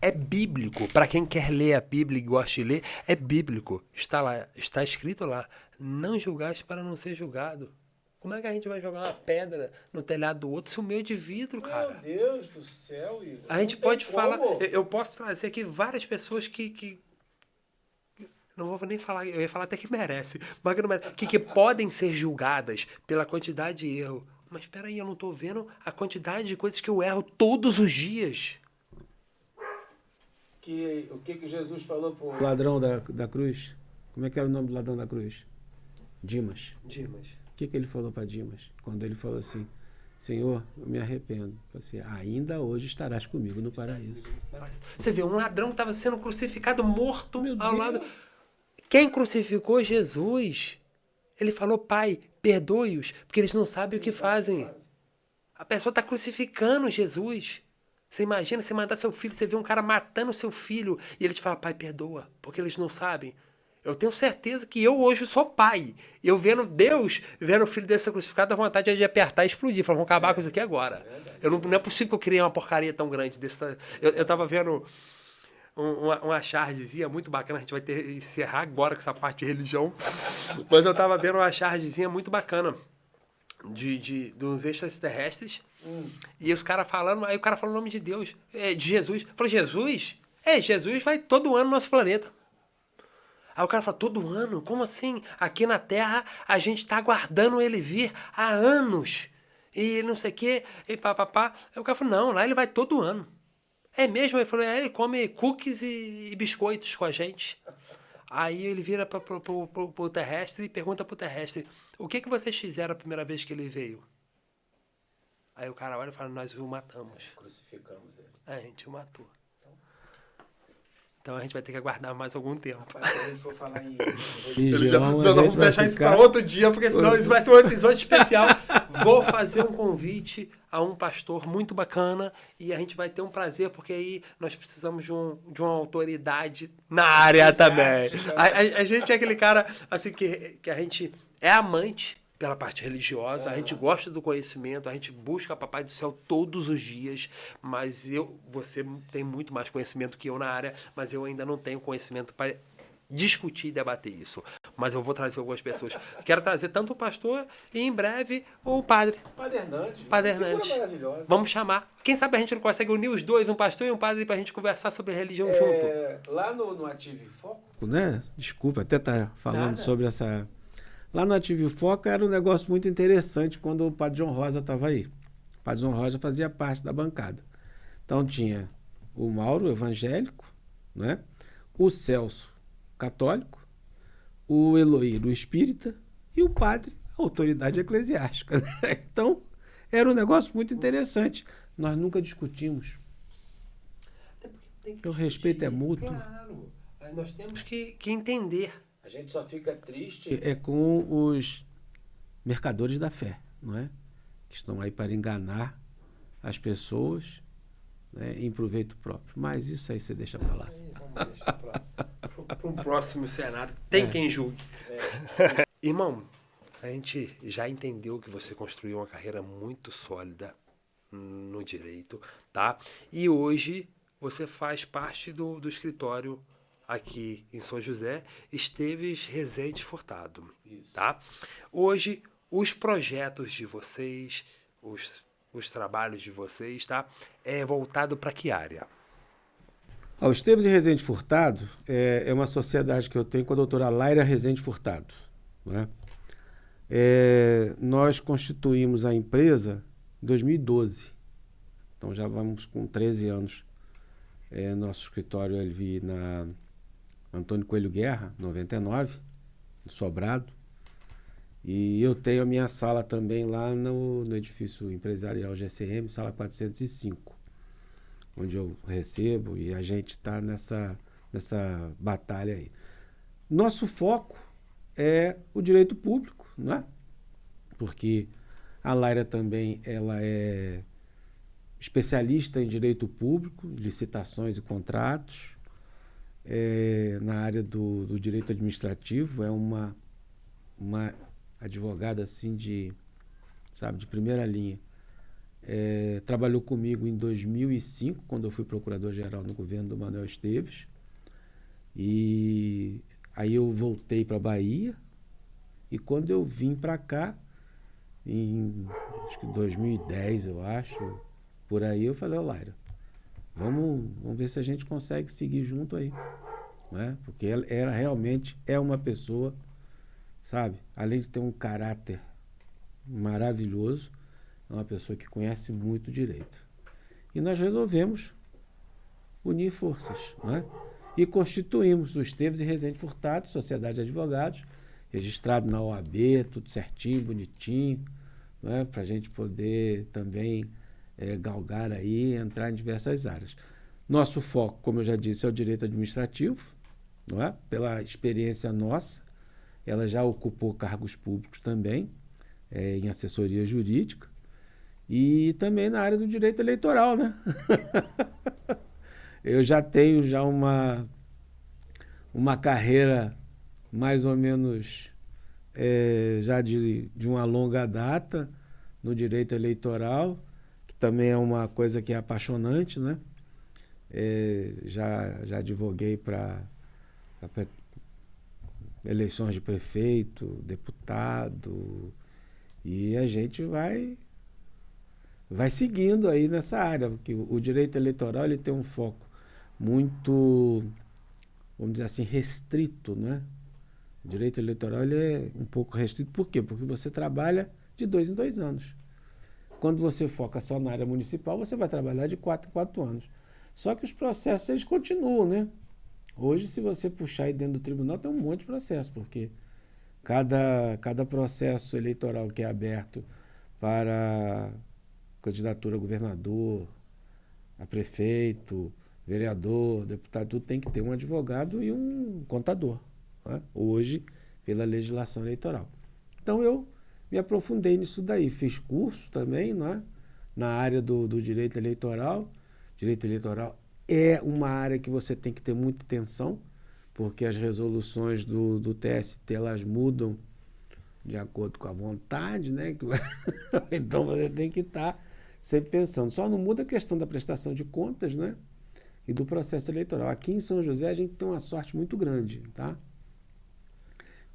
É bíblico. Para quem quer ler a Bíblia e gosta de ler, é bíblico. Está lá, está escrito lá. Não julgais para não ser julgado. Como é que a gente vai jogar uma pedra no telhado do outro se o meu é de vidro, cara? Meu Deus do céu, Igor. A gente pode falar... Eu posso trazer aqui várias pessoas que não vou nem falar, eu ia falar até que merece, mas que não merece, que podem ser julgadas pela quantidade de erro. Mas espera aí, eu não estou vendo a quantidade de coisas que eu erro todos os dias. O que Jesus falou pro ladrão da cruz? Como é que era o nome do ladrão da cruz? Dimas. O que ele falou para Dimas? Quando ele falou assim, Senhor, eu me arrependo. Você ainda hoje estarás comigo no paraíso. Você vê, um ladrão que estava sendo crucificado, morto Meu ao Deus. lado. Quem crucificou Jesus? Ele falou, Pai, perdoe-os, porque eles não sabem o que fazem. A pessoa está crucificando Jesus. Você imagina, você mandar seu filho, você vê um cara matando seu filho, e ele te fala, Pai, perdoa, porque eles não sabem. Eu tenho certeza que eu hoje sou pai. Eu vendo Deus, vendo o filho dele ser crucificado, dá vontade de apertar e explodir. Falar, vamos acabar com isso aqui agora. Não é possível que eu criei uma porcaria tão grande. Eu tava vendo uma chargezinha muito bacana. A gente vai ter que encerrar agora com essa parte de religião. Mas eu tava vendo uma chargezinha muito bacana dos extraterrestres. E os caras falando, aí o cara falou o nome de Deus, de Jesus. Falou, Jesus? Jesus vai todo ano no nosso planeta. Aí o cara fala, todo ano? Como assim? Aqui na Terra a gente tá aguardando ele vir há anos. E não sei o quê, e papapá. Aí o cara falou, não, lá ele vai todo ano. É mesmo? Ele falou, ele come cookies e biscoitos com a gente. Aí ele vira pro terrestre e pergunta pro terrestre, o que vocês fizeram a primeira vez que ele veio? Aí o cara olha e fala, nós o matamos. Crucificamos ele. A gente o matou. Então a gente vai ter que aguardar mais algum tempo. Rapaz, se a gente for falar em Não, vamos deixar isso para outro dia, porque senão isso vai ser um episódio especial. Vou fazer um convite a um pastor muito bacana e a gente vai ter um prazer, porque aí nós precisamos de uma autoridade na área também. A gente é aquele cara assim que a gente é amante pela parte religiosa, a gente gosta do conhecimento, a gente busca Papai do Céu todos os dias, mas você tem muito mais conhecimento que eu na área, mas eu ainda não tenho conhecimento para discutir e debater isso. Mas eu vou trazer algumas pessoas. Quero trazer tanto o pastor e em breve o padre. Padre Hernandes. Vamos chamar. Quem sabe a gente não consegue unir os dois, um pastor e um padre, para a gente conversar sobre religião junto. Lá no Ative Foco, né? Desculpa, até tá falando sobre essa... Lá no Ative Foco era um negócio muito interessante quando o Padre João Rosa estava aí. O Padre João Rosa fazia parte da bancada. Então tinha o Mauro, evangélico, né? O Celso, católico, o Eloíro, espírita, e o padre, a autoridade eclesiástica. Né? Então, era um negócio muito interessante. Nós nunca discutimos. O respeito é mútuo. Claro. Nós temos que entender. A gente só fica triste com os mercadores da fé, não é? Que estão aí para enganar as pessoas, né, em proveito próprio. Mas isso aí você deixa para lá. Vamos deixar para um próximo cenário. Tem quem julgue. Irmão, a gente já entendeu que você construiu uma carreira muito sólida no direito, tá? E hoje você faz parte do escritório aqui em São José, Esteves Rezende Furtado. Isso. Tá? Hoje, os projetos de vocês, os trabalhos de vocês, tá? É voltado para que área? O Esteves e Rezende Furtado é uma sociedade que eu tenho com a doutora Laira Rezende Furtado. Né? Nós constituímos a empresa em 2012. Então já vamos com 13 anos. Nosso escritório ali na Antônio Coelho Guerra, 99, no Sobrado. E eu tenho a minha sala também lá no edifício empresarial GCM, sala 405, onde eu recebo e a gente está nessa batalha aí. Nosso foco é o direito público, né? Porque a Laira também ela é especialista em direito público, licitações e contratos, na área do direito administrativo, é uma advogada assim de primeira linha. Trabalhou comigo em 2005, quando eu fui procurador-geral no governo do Manuel Esteves, e aí eu voltei para a Bahia, e quando eu vim para cá, acho que 2010, eu acho, por aí, eu falei, Laira, vamos ver se a gente consegue seguir junto aí, né? Porque ela realmente é uma pessoa, sabe, além de ter um caráter maravilhoso, é uma pessoa que conhece muito direito. E nós resolvemos unir forças, né? E constituímos o Esteves e Rezende Furtado, Sociedade de Advogados, registrado na OAB, tudo certinho, bonitinho, né? Para a gente poder também galgar aí, entrar em diversas áreas. Nosso foco, como eu já disse, é o direito administrativo, não é? Pela experiência nossa, ela já ocupou cargos públicos também, em assessoria jurídica, e também na área do direito eleitoral, né? Eu já tenho uma carreira mais ou menos já de uma longa data no direito eleitoral, que também é uma coisa que é apaixonante, né? Já advoguei para eleições de prefeito, deputado, e a gente vai seguindo aí nessa área, porque o direito eleitoral ele tem um foco muito, vamos dizer assim, restrito, né? O direito eleitoral ele é um pouco restrito. Por quê? Porque você trabalha de 2 em 2 anos. Quando você foca só na área municipal, você vai trabalhar de 4 em 4 anos. Só que os processos, eles continuam, né? Hoje, se você puxar aí dentro do tribunal, tem um monte de processo, porque cada processo eleitoral que é aberto para candidatura a governador, a prefeito, vereador, deputado, tudo tem que ter um advogado e um contador, né? Hoje, pela legislação eleitoral. Então, eu me aprofundei nisso daí. Fiz curso também, né? Na área do direito eleitoral. Direito eleitoral é uma área que você tem que ter muita atenção, porque as resoluções do TST, elas mudam de acordo com a vontade, né? Então, você tem que estar sempre pensando. Só não muda a questão da prestação de contas, né? E do processo eleitoral. Aqui em São José a gente tem uma sorte muito grande, tá?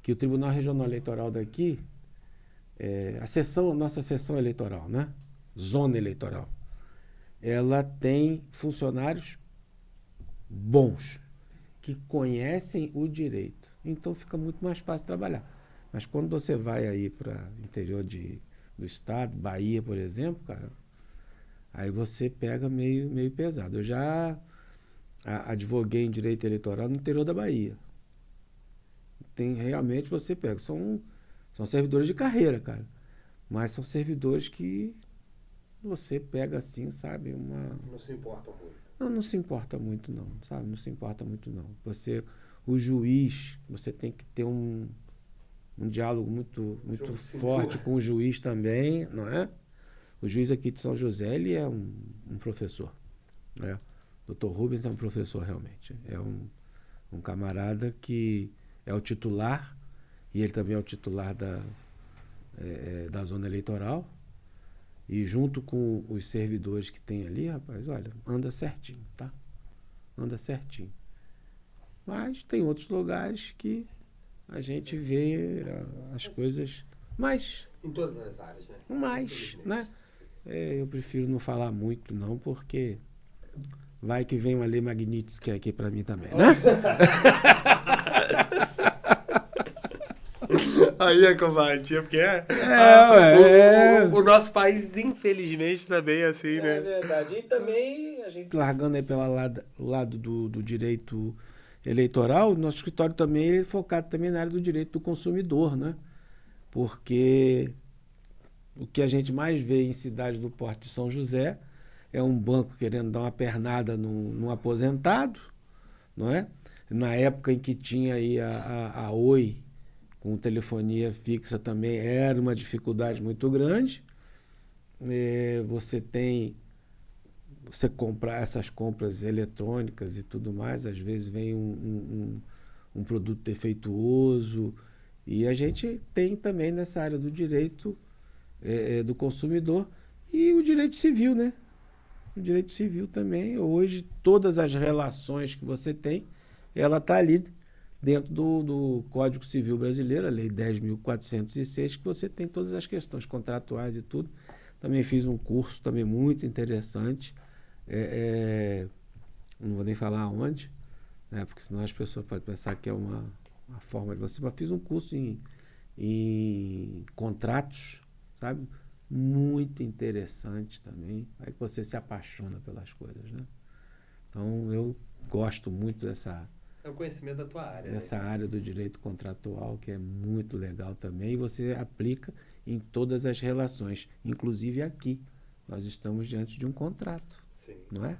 Que o Tribunal Regional Eleitoral daqui, a nossa sessão eleitoral, né? Zona eleitoral, ela tem funcionários bons, que conhecem o direito. Então fica muito mais fácil trabalhar. Mas quando você vai aí para o interior do estado, Bahia, por exemplo, cara, aí você pega meio pesado. Eu já advoguei em direito eleitoral no interior da Bahia. Realmente você pega. São servidores de carreira, cara. Mas são servidores que você pega assim, sabe? Não se importa muito. Não se importa muito, não, sabe? Não se importa muito, não. O juiz, você tem que ter um diálogo muito forte com o juiz também, não é? O juiz aqui de São José, ele é um professor, né? Dr. Rubens é um professor, realmente. É um camarada que é o titular, e ele também é o titular da zona eleitoral, e junto com os servidores que tem ali, rapaz, olha, anda certinho, tá? anda certinho. Mas tem outros lugares que a gente vê as coisas mais, Em todas as áreas, né? né? Eu prefiro não falar muito, não, porque vai que vem uma lei Magnitsky aqui para mim também, né? Aí é covardia, porque o nosso país, infelizmente, também é assim, né? É verdade. E também a gente largando aí pelo lado do direito eleitoral, nosso escritório também ele é focado também na área do direito do consumidor, né? Porque o que a gente mais vê em cidades do Porto de São José é um banco querendo dar uma pernada num aposentado, não é? Na época em que tinha aí a Oi com telefonia fixa também era uma dificuldade muito grande. Você comprar essas compras eletrônicas e tudo mais, às vezes vem um produto defeituoso, e a gente tem também nessa área do direito do consumidor e o direito civil, né? O direito civil também, hoje todas as relações que você tem, ela está ali dentro do Código Civil Brasileiro, a Lei 10.406, que você tem todas as questões contratuais e tudo. Também fiz um curso também muito interessante, não vou nem falar onde, né, porque senão as pessoas podem pensar que é uma forma de você, mas fiz um curso em contratos, sabe? Muito interessante também, aí você se apaixona pelas coisas, né? Então eu gosto muito dessa... É o conhecimento da tua área. Essa área do direito contratual, que é muito legal também, e você aplica em todas as relações, inclusive aqui. Nós estamos diante de um contrato, Sim. não é?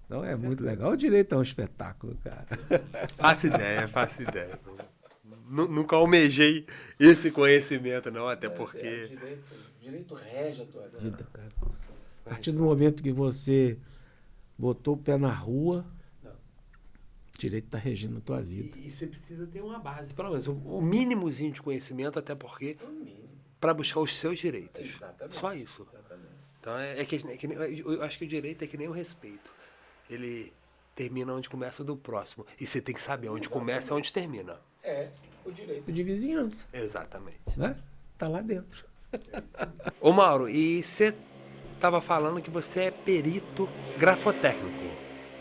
Então é muito legal. O direito é um espetáculo, cara. Faço ideia. Nunca almejei esse conhecimento, não, até porque... O direito rege a tua vida, cara. A partir do momento que você botou o pé na rua, o direito está regindo a tua vida. E você precisa ter uma base, pelo menos o mínimozinho de conhecimento, até porque para buscar os seus direitos. Exatamente. Só isso. Exatamente. Então eu acho que o direito é que nem o respeito. Ele termina onde começa o do próximo. E você tem que saber onde começa e onde termina. É o direito de vizinhança, Exatamente. né? Tá lá dentro. Ô Mauro, e você estava falando que você é perito grafotécnico.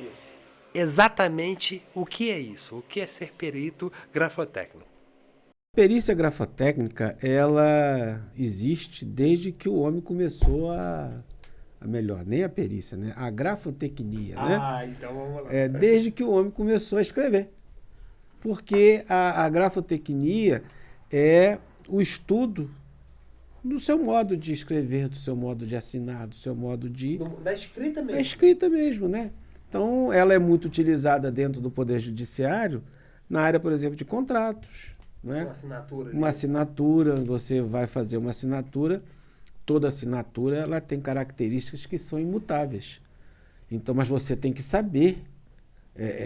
Isso. Exatamente o que é isso? O que é ser perito grafotécnico? Perícia grafotécnica, ela existe desde que o homem começou melhor, nem a perícia, né? A grafotecnia, né? Então vamos lá. Desde que o homem começou a escrever. Porque a grafotecnia é o estudo do seu modo de escrever, do seu modo de assinar, do seu modo de... Da escrita mesmo. Da escrita mesmo, né? Então, ela é muito utilizada dentro do Poder Judiciário na área, por exemplo, de contratos. Né? Uma assinatura. Uma assinatura, você vai fazer uma assinatura, toda assinatura ela tem características que são imutáveis. Então, mas você tem que saber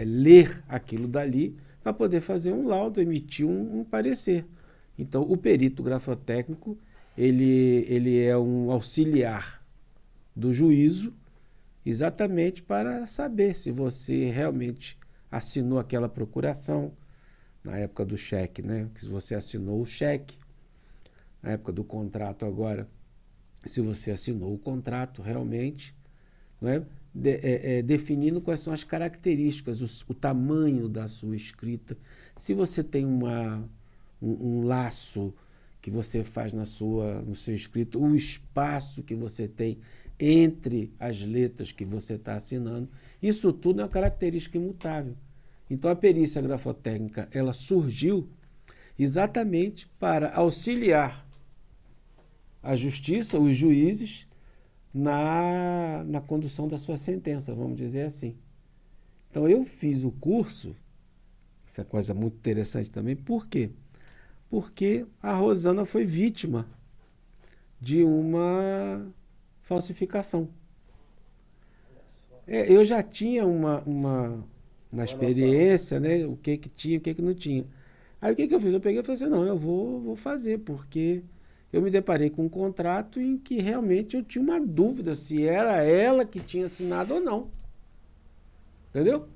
ler aquilo dali para poder fazer um laudo, emitir um parecer. Então, o perito grafotécnico, ele é um auxiliar do juízo, exatamente para saber se você realmente assinou aquela procuração, na época do cheque, né? Se você assinou o cheque, na época do contrato agora, se você assinou o contrato realmente, não é? Definindo quais são as características, o tamanho da sua escrita. Se você tem um laço que você faz no seu escrito, o espaço que você tem entre as letras que você está assinando, isso tudo é uma característica imutável. Então a perícia grafotécnica ela surgiu exatamente para auxiliar a justiça, os juízes, na condução da sua sentença, vamos dizer assim. Então eu fiz o curso, essa é coisa muito interessante também, por quê? Porque a Rosana foi vítima de uma falsificação. Eu já tinha uma experiência, né? O que tinha, o que não tinha. Aí o que eu fiz? Eu peguei e falei assim, não, eu vou fazer, porque eu me deparei com um contrato em que realmente eu tinha uma dúvida se era ela que tinha assinado ou não. Entendeu?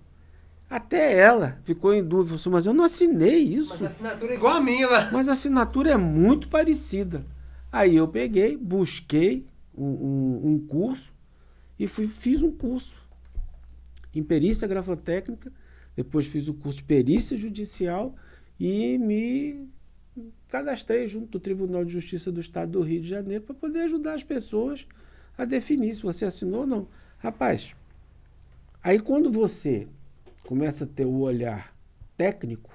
Até ela ficou em dúvida, falou assim, mas eu não assinei isso. Mas a assinatura é igual a minha, lá. Mas a assinatura é muito parecida. Aí eu peguei, busquei um curso e fiz um curso em perícia grafotécnica, depois fiz o curso de perícia judicial e me cadastrei junto do Tribunal de Justiça do Estado do Rio de Janeiro para poder ajudar as pessoas a definir se você assinou ou não. Rapaz, aí quando você começa a ter o olhar técnico,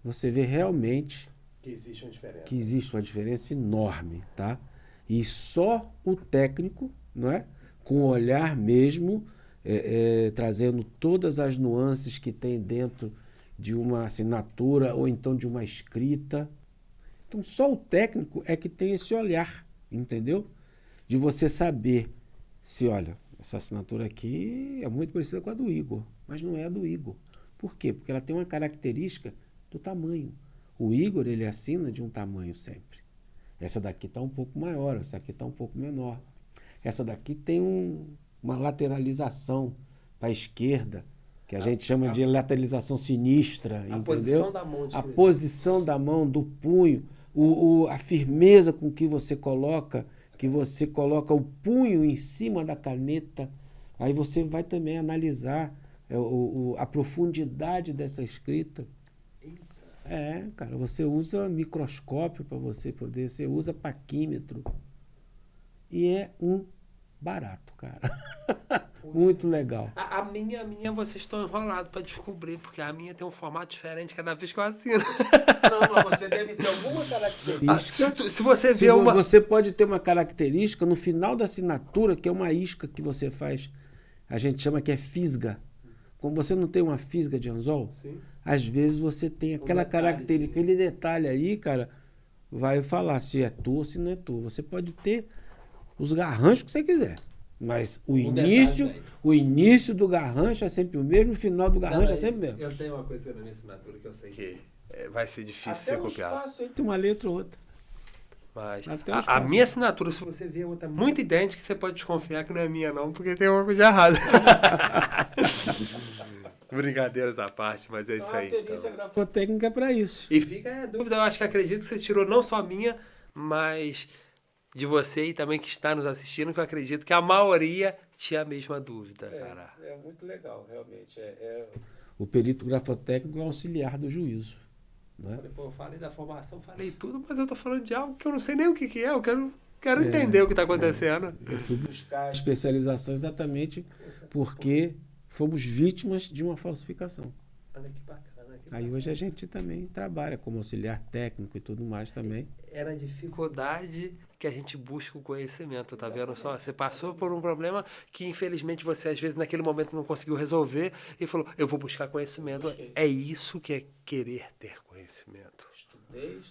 você vê realmente Que existe uma diferença. que existe uma diferença enorme, tá? E só o técnico, não é? Com o olhar mesmo, trazendo todas as nuances que tem dentro de uma assinatura ou então de uma escrita. Então, só o técnico é que tem esse olhar, entendeu? De você saber se, olha, essa assinatura aqui é muito parecida com a do Igor, mas não é a do Igor. Por quê? Porque ela tem uma característica do tamanho. O Igor, ele assina de um tamanho sempre. Essa daqui está um pouco maior, essa aqui está um pouco menor. Essa daqui tem uma lateralização para a esquerda, que a gente chama de lateralização sinistra, entendeu? Posição da mão. A posição da mão, do punho, a firmeza com que você coloca o punho em cima da caneta. Aí você vai também analisar a profundidade dessa escrita. Cara, você usa microscópio para você poder, você usa paquímetro. E é um barato, cara. Muito legal. A minha vocês estão enrolados para descobrir, porque a minha tem um formato diferente cada vez que eu assino. Não, mas você deve ter alguma característica. Se você vê uma... Você pode ter uma característica no final da assinatura, que é uma isca que você faz, a gente chama que é fisga. Como você não tem uma fisga de anzol, Sim. Às vezes você tem aquela característica, aquele detalhe aí, cara, vai falar se é tua ou se não é tua. Você pode ter os garranchos que você quiser, mas o início do garrancho é sempre o mesmo, o final do garrancho é sempre o mesmo. Eu tenho uma coisa na minha assinatura que eu sei que vai ser difícil Até ser um copiado. espaço entre uma letra ou outra. Mas A minha assinatura, se você ver outra muito idêntica, você pode desconfiar que não é minha não, porque tem uma coisa errada. Brincadeiras à parte, mas é isso aí. A perícia grafotécnica é para isso. E fica a dúvida, eu acho que acredito que você tirou não só minha, mas de você e também que está nos assistindo, que eu acredito que a maioria tinha a mesma dúvida, cara. É muito legal, realmente. O perito grafotécnico é auxiliar do juízo. Né? Eu falei da formação, falei tudo, mas eu tô falando de algo que eu não sei nem o que é, eu quero entender o que está acontecendo. Eu fui buscar a especialização exatamente porque fomos vítimas de uma falsificação. Olha que bacana. Aí hoje a gente também trabalha como auxiliar técnico e tudo mais também. Era a dificuldade que a gente busca o conhecimento, tá vendo só? Você passou por um problema que infelizmente você às vezes naquele momento não conseguiu resolver e falou, eu vou buscar conhecimento. É isso que é querer ter conhecimento. Estudei,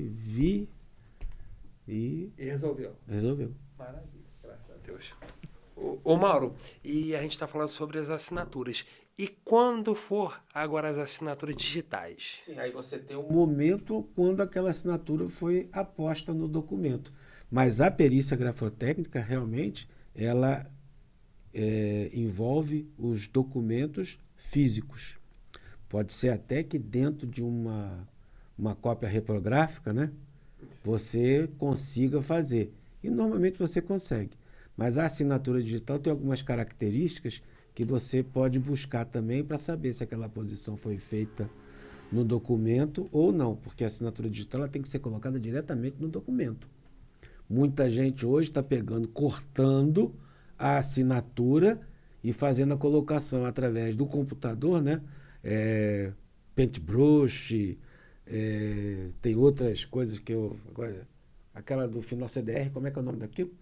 vi e resolveu. Maravilha, graças a Deus. Ô Mauro, e a gente está falando sobre as assinaturas. E quando for agora as assinaturas digitais? Sim, aí você tem um momento quando aquela assinatura foi aposta no documento. Mas a perícia grafotécnica, realmente, ela envolve os documentos físicos. Pode ser até que dentro de uma cópia reprográfica, né, você consiga fazer. E normalmente você consegue. Mas a assinatura digital tem algumas características que você pode buscar também para saber se aquela posição foi feita no documento ou não, porque a assinatura digital ela tem que ser colocada diretamente no documento. Muita gente hoje está cortando a assinatura e fazendo a colocação através do computador, né? Paintbrush, tem outras coisas que agora, aquela do final CDR, como é que é o nome daquilo?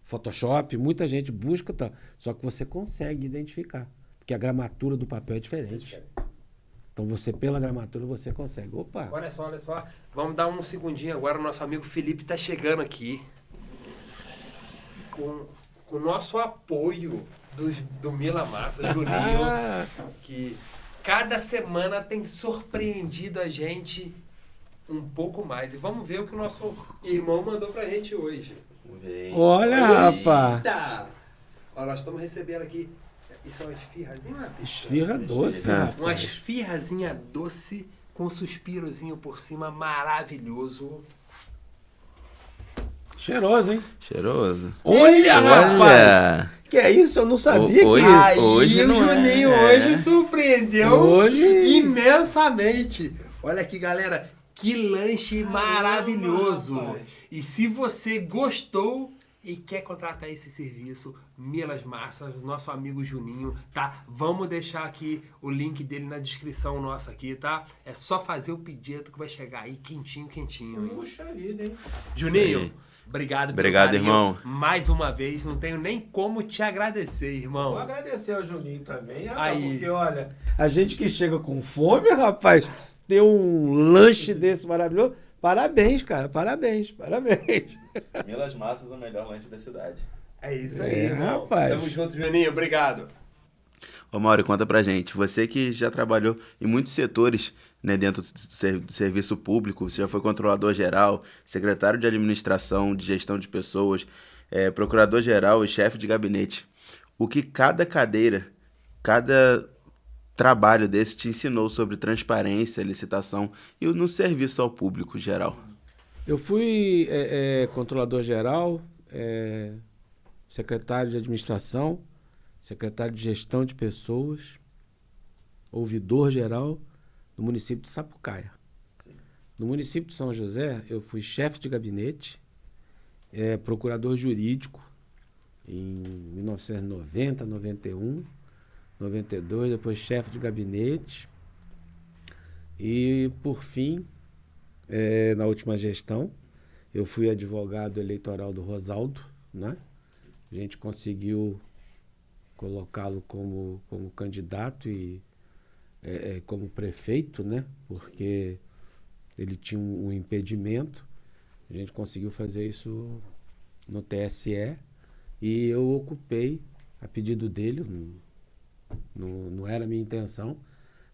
Photoshop, muita gente busca, tá? Só que você consegue identificar, porque a gramatura do papel é diferente. Então você, pela gramatura, você consegue. Opa! Olha só. Vamos dar um segundinho agora, o nosso amigo Felipe está chegando aqui com o nosso apoio do Mila Massa, Juninho, que cada semana tem surpreendido a gente um pouco mais. E vamos ver o que o nosso irmão mandou pra gente hoje. Olha, rapaz! Olha, nós estamos recebendo aqui Isso é uma esfirrazinha? Esfirra doce, rapaz. Uma esfirrazinha doce com um suspirozinho por cima, maravilhoso. Cheiroso, hein? Cheiroso. Olha, rapaz! Olha! Que é isso? Eu não sabia Hoje- que... Aí hoje o não é. Juninho hoje surpreendeu Hoje- imensamente. Olha aqui, galera, que lanche maravilhoso. rapaz. E se você gostou e quer contratar esse serviço, Milas Massas, nosso amigo Juninho, tá? Vamos deixar aqui o link dele na descrição nossa aqui, tá? É só fazer o pedido que vai chegar aí quentinho, quentinho. Hein? Puxa vida, hein? Juninho, Isso aí. obrigado pelo Obrigado, carinho. irmão. Mais uma vez, não tenho nem como te agradecer, irmão. Vou agradecer ao Juninho também, rapaz, Aí. porque olha, a gente que chega com fome, rapaz, ter um lanche desse maravilhoso, parabéns, cara, parabéns. Milas Massas, o melhor lanche da cidade. É isso aí, irmão. rapaz. Tamo junto, Juninho. Obrigado. Ô Mauro, conta pra gente, você que já trabalhou em muitos setores, né, dentro do serviço público, você já foi controlador geral, secretário de administração, de gestão de pessoas, procurador geral e chefe de gabinete. O que cada cadeira, cada trabalho desse te ensinou sobre transparência, licitação e no serviço ao público geral? Eu fui controlador geral, secretário de administração, secretário de gestão de pessoas, ouvidor geral no município de Sapucaia. No município de São José, eu fui chefe de gabinete, procurador jurídico em 1990, 91, 92, depois chefe de gabinete e, por fim, na última gestão, eu fui advogado eleitoral do Rosaldo, né? A gente conseguiu colocá-lo como candidato e como prefeito, né? Porque ele tinha um impedimento. A gente conseguiu fazer isso no TSE e eu ocupei, a pedido dele, não era a minha intenção,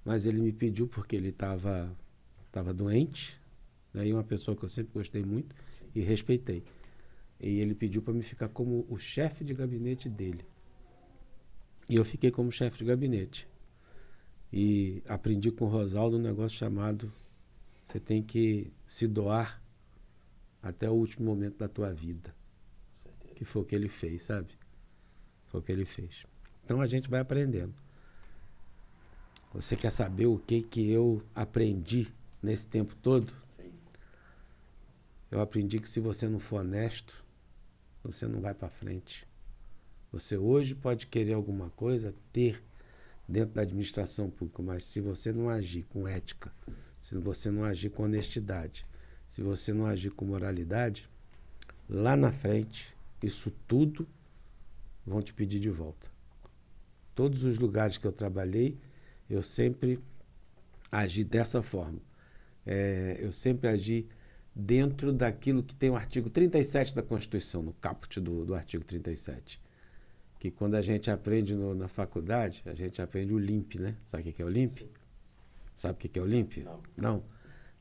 mas ele me pediu porque ele estava doente, né? E uma pessoa que eu sempre gostei muito e respeitei. E ele pediu para me ficar como o chefe de gabinete dele. E eu fiquei como chefe de gabinete. E aprendi com o Rosaldo um negócio chamado: você tem que se doar até o último momento da tua vida. Que foi o que ele fez, sabe? Foi o que ele fez. Então a gente vai aprendendo. Você quer saber o que eu aprendi nesse tempo todo? Sim. Eu aprendi que se você não for honesto, você não vai para frente. Você hoje pode querer alguma coisa, ter dentro da administração pública, mas se você não agir com ética, se você não agir com honestidade, se você não agir com moralidade, lá na frente, isso tudo vão te pedir de volta. Todos os lugares que eu trabalhei, eu sempre agi dessa forma. Eu sempre agi dentro daquilo que tem o artigo 37 da Constituição, no caput do artigo 37. Que quando a gente aprende na faculdade, a gente aprende o LIMP, né? Sabe o que é o LIMP? Sim. Sabe o que é o LIMP? Não.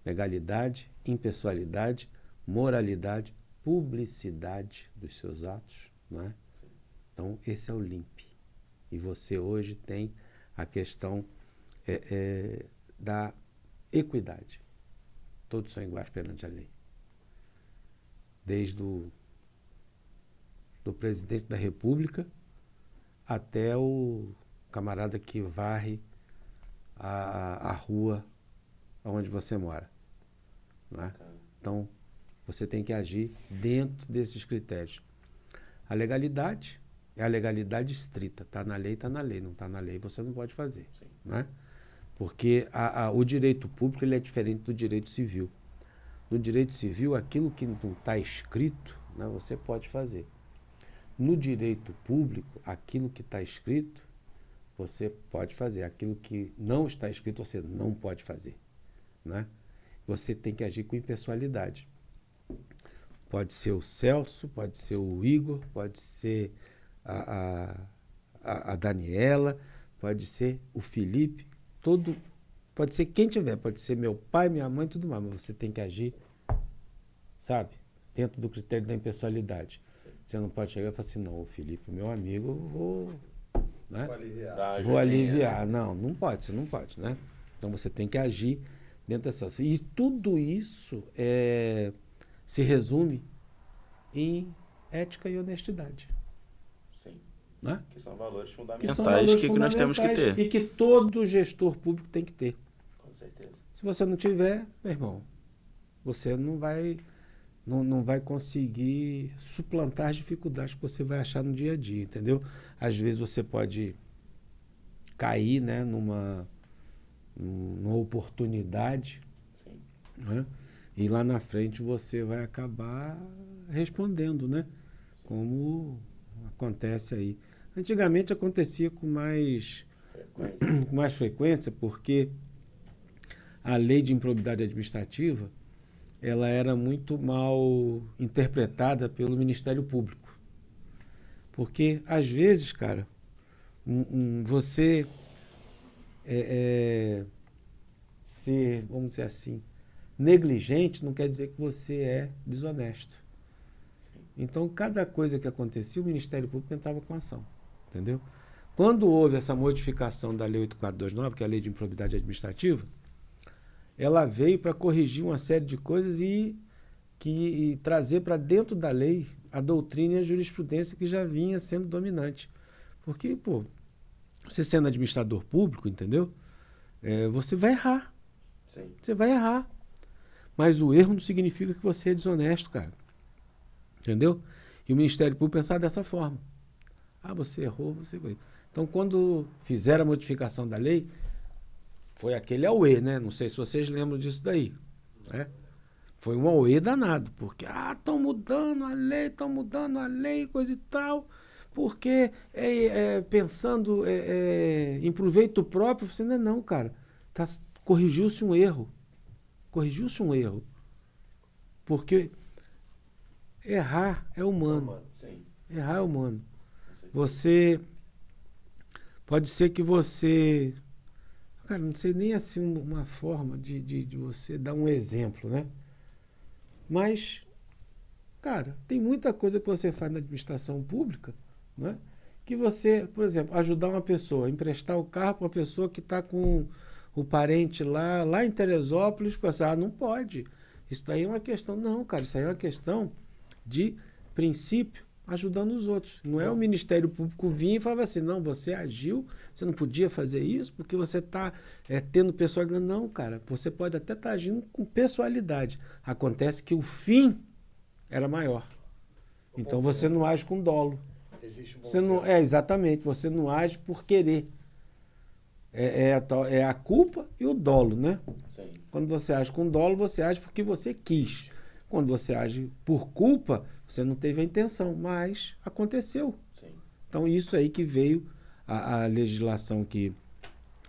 Legalidade, impessoalidade, moralidade, publicidade dos seus atos, não é? Sim. Então, esse é o LIMP. E você hoje tem a questão da equidade. Todos são iguais perante a lei. Desde do presidente da República até o camarada que varre a rua onde você mora. Não é? Então, você tem que agir dentro desses critérios. A legalidade é a legalidade estrita. Está na lei, não está na lei, você não pode fazer. Não é? Porque o direito público ele é diferente do direito civil. No direito civil, aquilo que não está escrito, né, você pode fazer. No direito público, aquilo que está escrito, você pode fazer. Aquilo que não está escrito, você não pode fazer. Né? Você tem que agir com impessoalidade. Pode ser o Celso, pode ser o Igor, pode ser a Daniela, pode ser o Felipe, pode ser quem tiver, pode ser meu pai, minha mãe, tudo mais, mas você tem que agir, sabe, dentro do critério da impessoalidade. Sim. Você não pode chegar e falar assim, não, o Felipe, meu amigo, eu vou né? Vou aliviar. Dá uma Vou ajudinha. aliviar. Não, não pode, você não pode, né? Então você tem que agir dentro dessa... E tudo isso se resume em ética e honestidade, Sim. né? Que são valores Que fundamentais são valores que nós temos que fundamentais ter. e que todo gestor público tem que ter. Com certeza. Se você não tiver, meu irmão, você não vai conseguir suplantar as dificuldades que você vai achar no dia a dia, entendeu? Às vezes você pode cair, né, numa oportunidade, Sim. né? E lá na frente você vai acabar respondendo, né? Como acontece aí. Antigamente acontecia com mais frequência, porque a lei de improbidade administrativa ela era muito mal interpretada pelo Ministério Público. Porque, às vezes, cara, você ser, vamos dizer assim, negligente não quer dizer que você é desonesto. Então, cada coisa que acontecia, o Ministério Público entrava com ação, entendeu? Quando houve essa modificação da Lei 8429, que é a Lei de Improbidade Administrativa, ela veio para corrigir uma série de coisas e trazer para dentro da lei a doutrina e a jurisprudência que já vinha sendo dominante. Porque, pô, você sendo administrador público, entendeu? Você vai errar. Sim. Você vai errar. Mas o erro não significa que você é desonesto, cara. Entendeu? E o Ministério Público pensava dessa forma. Você errou, você... Então, quando fizeram a modificação da lei, foi aquele auê, né? Não sei se vocês lembram disso daí, né? Foi um auê danado, porque estão mudando a lei, coisa e tal, porque pensando em proveito próprio, você não, cara, corrigiu-se um erro. Porque errar é humano. Sim. Errar é humano. Pode ser que você... Cara, não sei nem assim uma forma de você dar um exemplo, né? Mas, cara, tem muita coisa que você faz na administração pública, né? Que você, por exemplo, ajudar uma pessoa, emprestar o carro para uma pessoa que está com o parente lá em Teresópolis, você, não pode. Isso daí é uma questão... Não, cara, isso aí é uma questão de princípio, ajudando os outros. Não é o Ministério Público vir e falar assim, não, você agiu, você não podia fazer isso porque você está tendo pessoalidade. Não, cara, você pode até estar agindo com pessoalidade. Acontece que o fim era maior. Então você não age com dolo. Existe um bom Você não, senso. exatamente, você não age por querer. É a culpa e o dolo, né? Sim. Quando você age com dolo, você age porque você quis. Quando você age por culpa, você não teve a intenção, mas aconteceu. Sim. Então, isso aí que veio a legislação que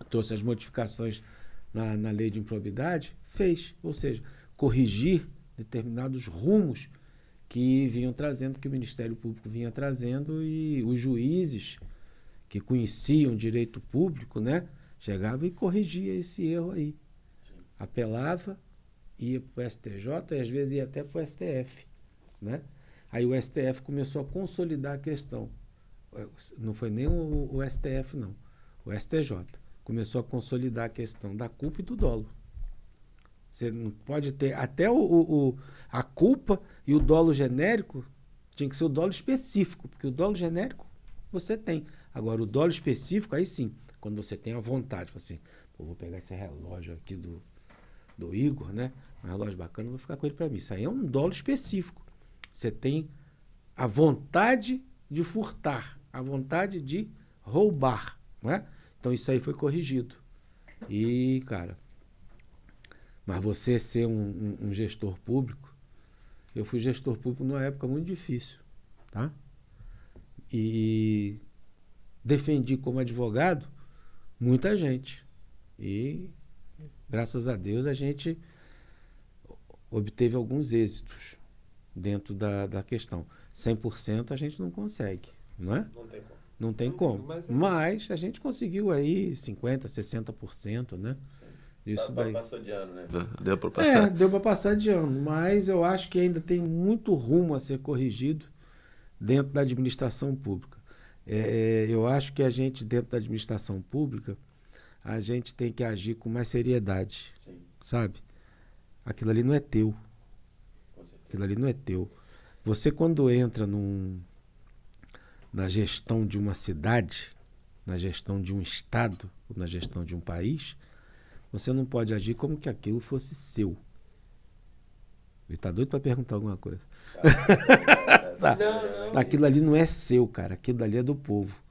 trouxe as modificações na lei de improbidade, fez. Ou seja, corrigir determinados rumos que vinham trazendo, que o Ministério Público vinha trazendo, e os juízes que conheciam o direito público, né, chegavam e corrigia esse erro aí. Sim. Apelava, ia para o STJ e às vezes ia até para o STF, né? Aí o STF começou a consolidar a questão. Não foi nem o STF, não. O STJ começou a consolidar a questão da culpa e do dolo. Você não pode ter... Até a culpa e o dolo genérico tinha que ser o dolo específico, porque o dolo genérico você tem. Agora, o dolo específico, aí sim, quando você tem a vontade, assim, vou pegar esse relógio aqui do Igor, né? Um relógio bacana, vou ficar com ele para mim. Isso aí é um dolo específico. Você tem a vontade de furtar, a vontade de roubar, não é? Então isso aí foi corrigido. E, cara, mas você ser um gestor público, eu fui gestor público numa época muito difícil, tá? E defendi como advogado muita gente. E graças a Deus a gente obteve alguns êxitos dentro da questão. 100% a gente não consegue, não é? Não tem como. Não tem como. Mas a gente conseguiu aí 50%, 60%, né? Isso daí. Passou de ano, né? Deu para passar. Deu para passar de ano, mas eu acho que ainda tem muito rumo a ser corrigido dentro da administração pública. Eu acho que a gente, dentro da administração pública, a gente tem que agir com mais seriedade, Sim. sabe? Aquilo ali não é teu. Aquilo ali não é teu. Você, quando entra na gestão de uma cidade, na gestão de um estado, ou na gestão de um país, você não pode agir como que aquilo fosse seu. Ele tá doido para perguntar alguma coisa. Tá. Não. Aquilo ali não é seu, cara. Aquilo ali é do povo.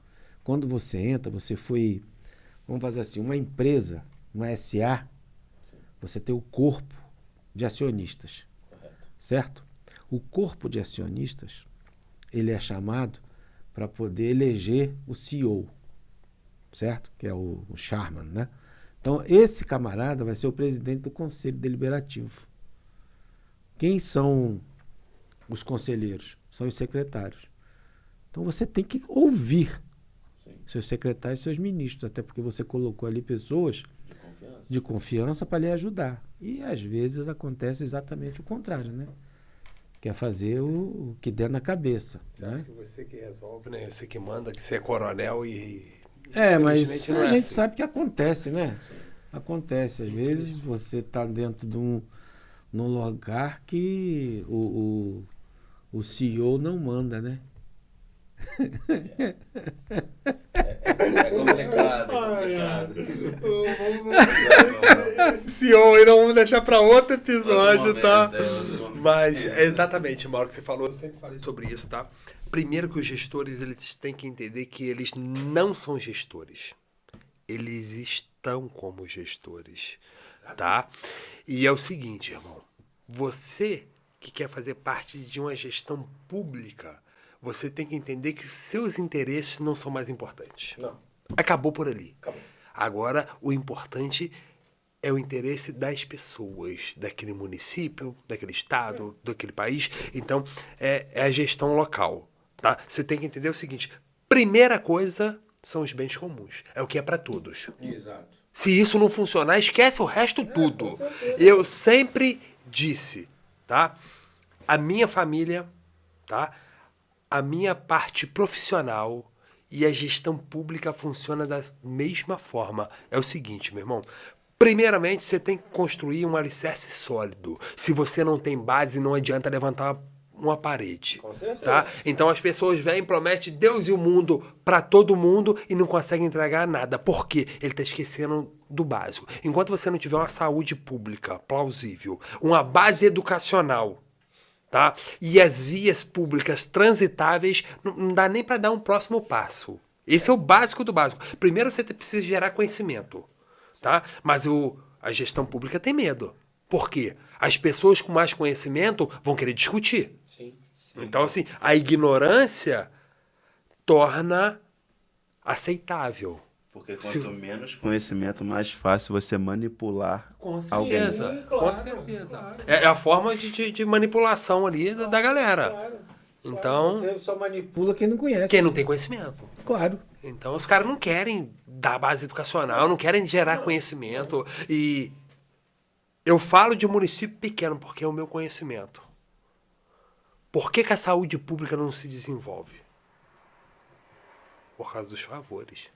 Quando você entra, você foi, vamos fazer assim, uma empresa, uma SA, você tem o corpo de acionistas. Certo? O corpo de acionistas, ele é chamado para poder eleger o CEO, certo? Que é o chairman, né? Então, esse camarada vai ser o presidente do Conselho Deliberativo. Quem são os conselheiros? São os secretários. Então, você tem que ouvir seus secretários e seus ministros, até porque você colocou ali pessoas de confiança para lhe ajudar. E, às vezes, acontece exatamente o contrário, né? Quer fazer o que der na cabeça. Né? Que você que resolve, né? Você que manda, que você é coronel e... mas não a é gente assim. sabe que acontece, né? Sim. Acontece. Às vezes você está dentro de num lugar que o CEO não manda, né? É complicado, Esse CEO aí não vamos deixar para outro episódio, Outro tá? momento. Mas, exatamente, Mauro, que você falou, eu sempre falei sobre isso, tá? Primeiro que os gestores, eles têm que entender que eles não são gestores. Eles estão como gestores, tá? E é o seguinte, irmão. Você que quer fazer parte de uma gestão pública, você tem que entender que seus interesses não são mais importantes. Não. Acabou por ali. Acabou. Agora, o importante é o interesse das pessoas, daquele município, daquele estado, daquele país. Então, é a gestão local, tá? Você tem que entender o seguinte. Primeira coisa são os bens comuns. É o que é para todos. Exato. Se isso não funcionar, esquece o resto tudo. com certeza. Eu sempre disse, tá? A minha família, tá? A minha parte profissional e a gestão pública funciona da mesma forma. É o seguinte, meu irmão. Primeiramente, você tem que construir um alicerce sólido. Se você não tem base, não adianta levantar uma parede. Com certeza. Tá? Então as pessoas vêm, prometem Deus e o mundo para todo mundo e não conseguem entregar nada. Por quê? Ele está esquecendo do básico. Enquanto você não tiver uma saúde pública plausível, uma base educacional, tá? E as vias públicas transitáveis, não dá nem para dar um próximo passo. Esse é o básico do básico. Primeiro você precisa gerar conhecimento, tá? Mas a gestão pública tem medo. Por quê? As pessoas com mais conhecimento vão querer discutir. Sim. Então, assim, a ignorância torna aceitável. Porque quanto menos conhecimento, mais fácil você manipular alguém. Com certeza. É a forma de manipulação ali da galera. Claro. Então, Você só manipula quem não conhece. quem não tem conhecimento. Claro. Então, os caras não querem dar base educacional, não querem gerar conhecimento. E eu falo de município pequeno porque é o meu conhecimento. Por que a saúde pública não se desenvolve? Por causa dos favores.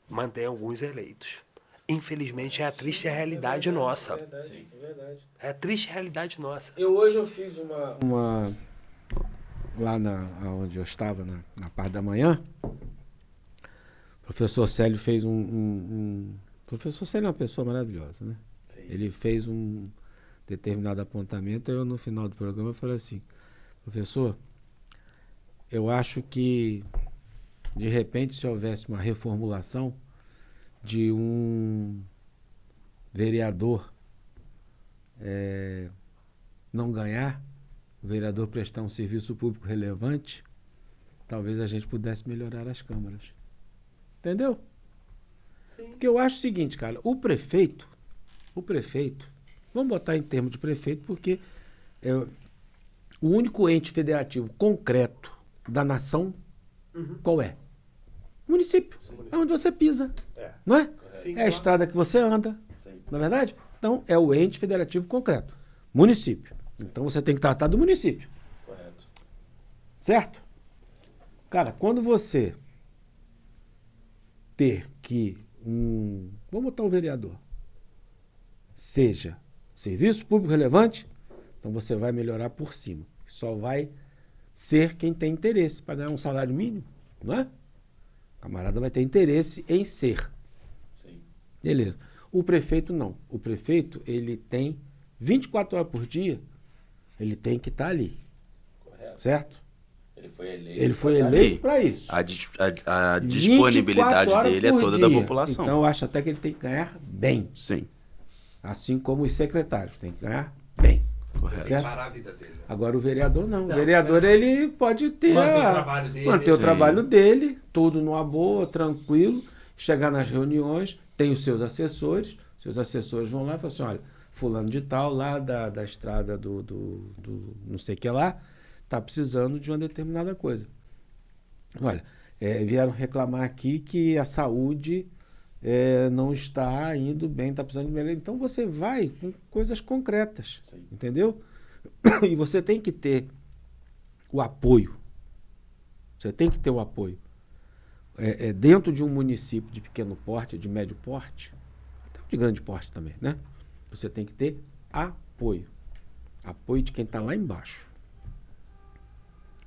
Mantém alguns eleitos. Infelizmente, é a triste realidade nossa. É verdade. É a triste realidade nossa. Hoje eu fiz uma lá onde eu estava, na parte da manhã, o professor Célio fez o professor Célio é uma pessoa maravilhosa, né? Sim. Ele fez um determinado apontamento, eu no final do programa eu falei assim, professor, eu acho que de repente se houvesse uma reformulação de um vereador não ganhar, o vereador prestar um serviço público relevante, talvez a gente pudesse melhorar as câmaras. Entendeu? Sim. Porque eu acho o seguinte, cara, o prefeito, vamos botar em termos de prefeito, porque é o único ente federativo concreto da nação, qual é? Município. É onde você pisa. Não é? Sim, é a estrada que você anda. Sim. Não é verdade? Então, é o ente federativo concreto. Município. Então, você tem que tratar do município. Correto. Certo? Cara, quando você ter que vamos botar um vereador, seja serviço público relevante, então você vai melhorar por cima. Só vai ser quem tem interesse para ganhar um salário mínimo, não é? O camarada vai ter interesse em ser. Sim. Beleza. O prefeito não. O prefeito, ele tem 24 horas por dia, ele tem que estar ali. Correto. Certo? Ele foi eleito para isso. A disponibilidade 24 horas dele é por toda dia. da população. Então eu acho até que ele tem que ganhar bem. Sim. Assim como os secretários, tem que ganhar bem. Correto. Certo? Parar a vida dele. Agora o vereador não. O vereador ele pode ter Manter o trabalho dele. manter o Sim. trabalho dele, tudo numa boa, tranquilo, chegar nas reuniões, tem os seus assessores vão lá e falam assim, olha, fulano de tal, lá da estrada do não sei o que lá, está precisando de uma determinada coisa. Olha, vieram reclamar aqui que a saúde não está indo bem, está precisando de melhor. Então você vai com coisas concretas, Sim. entendeu? E você tem que ter o apoio. Você tem que ter o apoio. Dentro de um município de pequeno porte, de médio porte, até de grande porte também, né? Você tem que ter apoio. Apoio de quem está lá embaixo.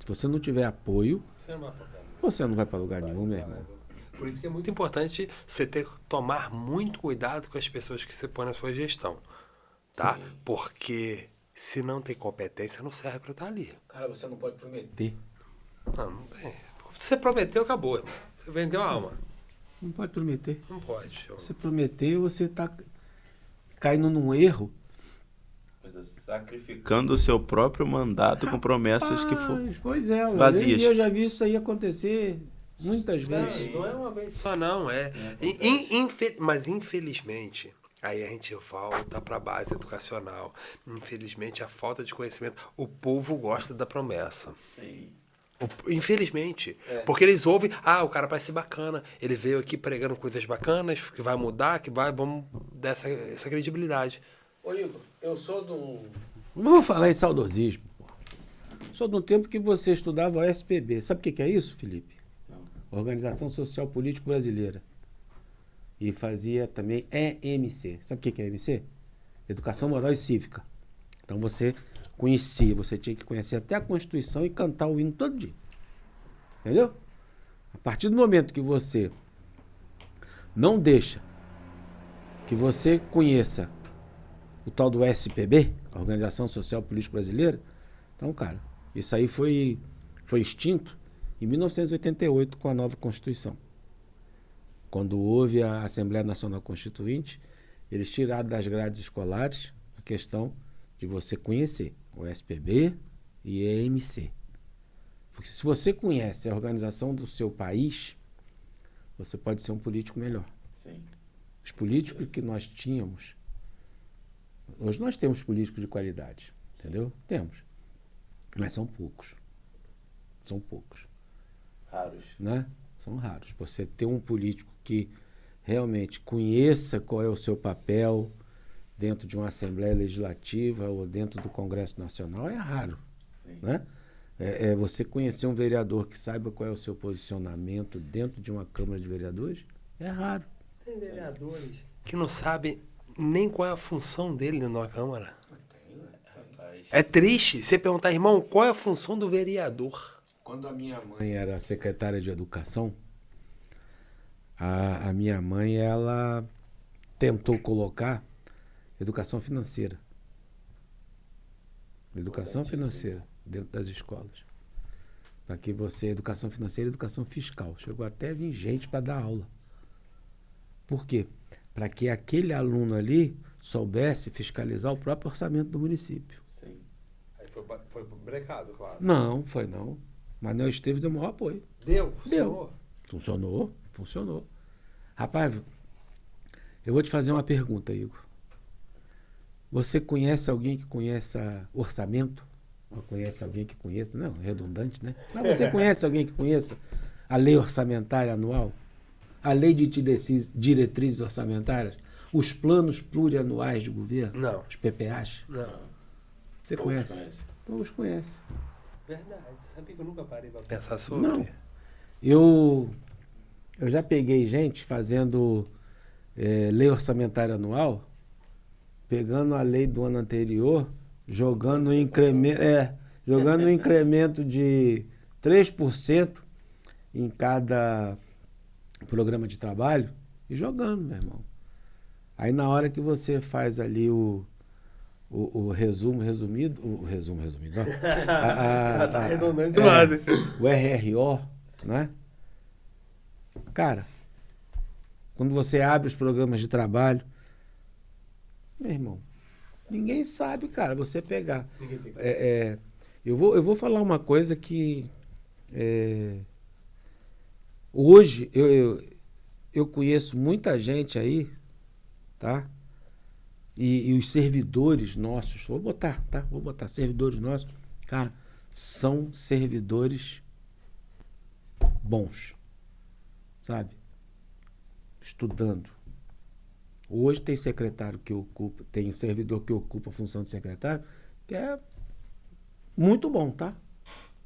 Se você não tiver apoio, você não vai para lugar nenhum, meu irmão. Por isso que é muito importante você tomar muito cuidado com as pessoas que você põe na sua gestão, tá? Sim. Porque se não tem competência, não serve para estar ali. Cara, você não pode prometer. Não tem. Você prometeu, acabou, irmão. Você vendeu a alma. Não pode prometer. Não pode. Você prometeu, você está caindo num erro. Sacrificando o seu próprio mandato com promessas que foram Pois é, vazias. E eu já vi isso aí acontecer muitas vezes. Não é uma vez só, não. Mas infelizmente, aí a gente volta para a base educacional. Infelizmente, a falta de conhecimento. O povo gosta da promessa. Sim. Infelizmente. Porque eles ouvem, o cara vai ser bacana. Ele veio aqui pregando coisas bacanas, que vai mudar, vamos dar essa credibilidade. Ô Igor, eu sou de um... Não vou falar em saudosismo. Sou de um tempo que você estudava o SPB. Sabe o que é isso, Felipe? Não. Organização Social Político Brasileira. E fazia também EMC. Sabe o que é EMC? Educação Moral e Cívica. Então você conhecia, você tinha que conhecer até a Constituição e cantar o hino todo dia. Entendeu? A partir do momento que você não deixa que você conheça o tal do SPB, a Organização Social Política Brasileira, então, cara, isso aí foi extinto em 1988 com a nova Constituição. Quando houve a Assembleia Nacional Constituinte, eles tiraram das grades escolares a questão de você conhecer o SPB e a EMC. Porque se você conhece a organização do seu país, você pode ser um político melhor. Sim. Os políticos que nós tínhamos, hoje nós temos políticos de qualidade, entendeu? Temos. Mas são poucos. São poucos. Raros. Né? São raros. Você ter um político que realmente conheça qual é o seu papel dentro de uma Assembleia Legislativa ou dentro do Congresso Nacional é raro. Sim. Né? Você conhecer um vereador que saiba qual é o seu posicionamento dentro de uma Câmara de Vereadores é raro. Tem vereadores que não sabem nem qual é a função dele na Câmara. É triste você perguntar, irmão, qual é a função do vereador? Quando a minha mãe era secretária de Educação, a minha mãe, ela tentou colocar educação financeira. Educação financeira dentro das escolas. Para que educação financeira e educação fiscal. Chegou até a vir gente para dar aula. Por quê? Para que aquele aluno ali soubesse fiscalizar o próprio orçamento do município. Sim. Aí foi brecado, claro. Não, foi não. Manuel Esteves deu o maior apoio. Funcionou? Funcionou. Rapaz, eu vou te fazer uma pergunta, Igor. Você conhece alguém que conheça orçamento? Ou conhece alguém que conheça? Não, redundante, né? Mas você conhece alguém que conheça a lei orçamentária anual? A lei de diretrizes orçamentárias? Os planos plurianuais de governo? Não. Os PPAs? Não. Você conhece? Todos conhecem. Verdade. Sabe que eu nunca parei para pensar sobre? Não. Eu Eu já peguei gente fazendo lei orçamentária anual, pegando a lei do ano anterior, jogando um incremento de 3% em cada programa de trabalho e jogando, meu irmão. Aí na hora que você faz ali o resumido, ó, Tá redondando demais. o RRO, né? Cara, quando você abre os programas de trabalho, meu irmão, ninguém sabe, cara, você pegar. Eu vou falar uma coisa que hoje eu conheço muita gente aí, tá? E os servidores nossos, vou botar servidores nossos, cara, são servidores bons, sabe? Estudando. Hoje tem secretário que ocupa, tem servidor que ocupa a função de secretário, que é muito bom, tá?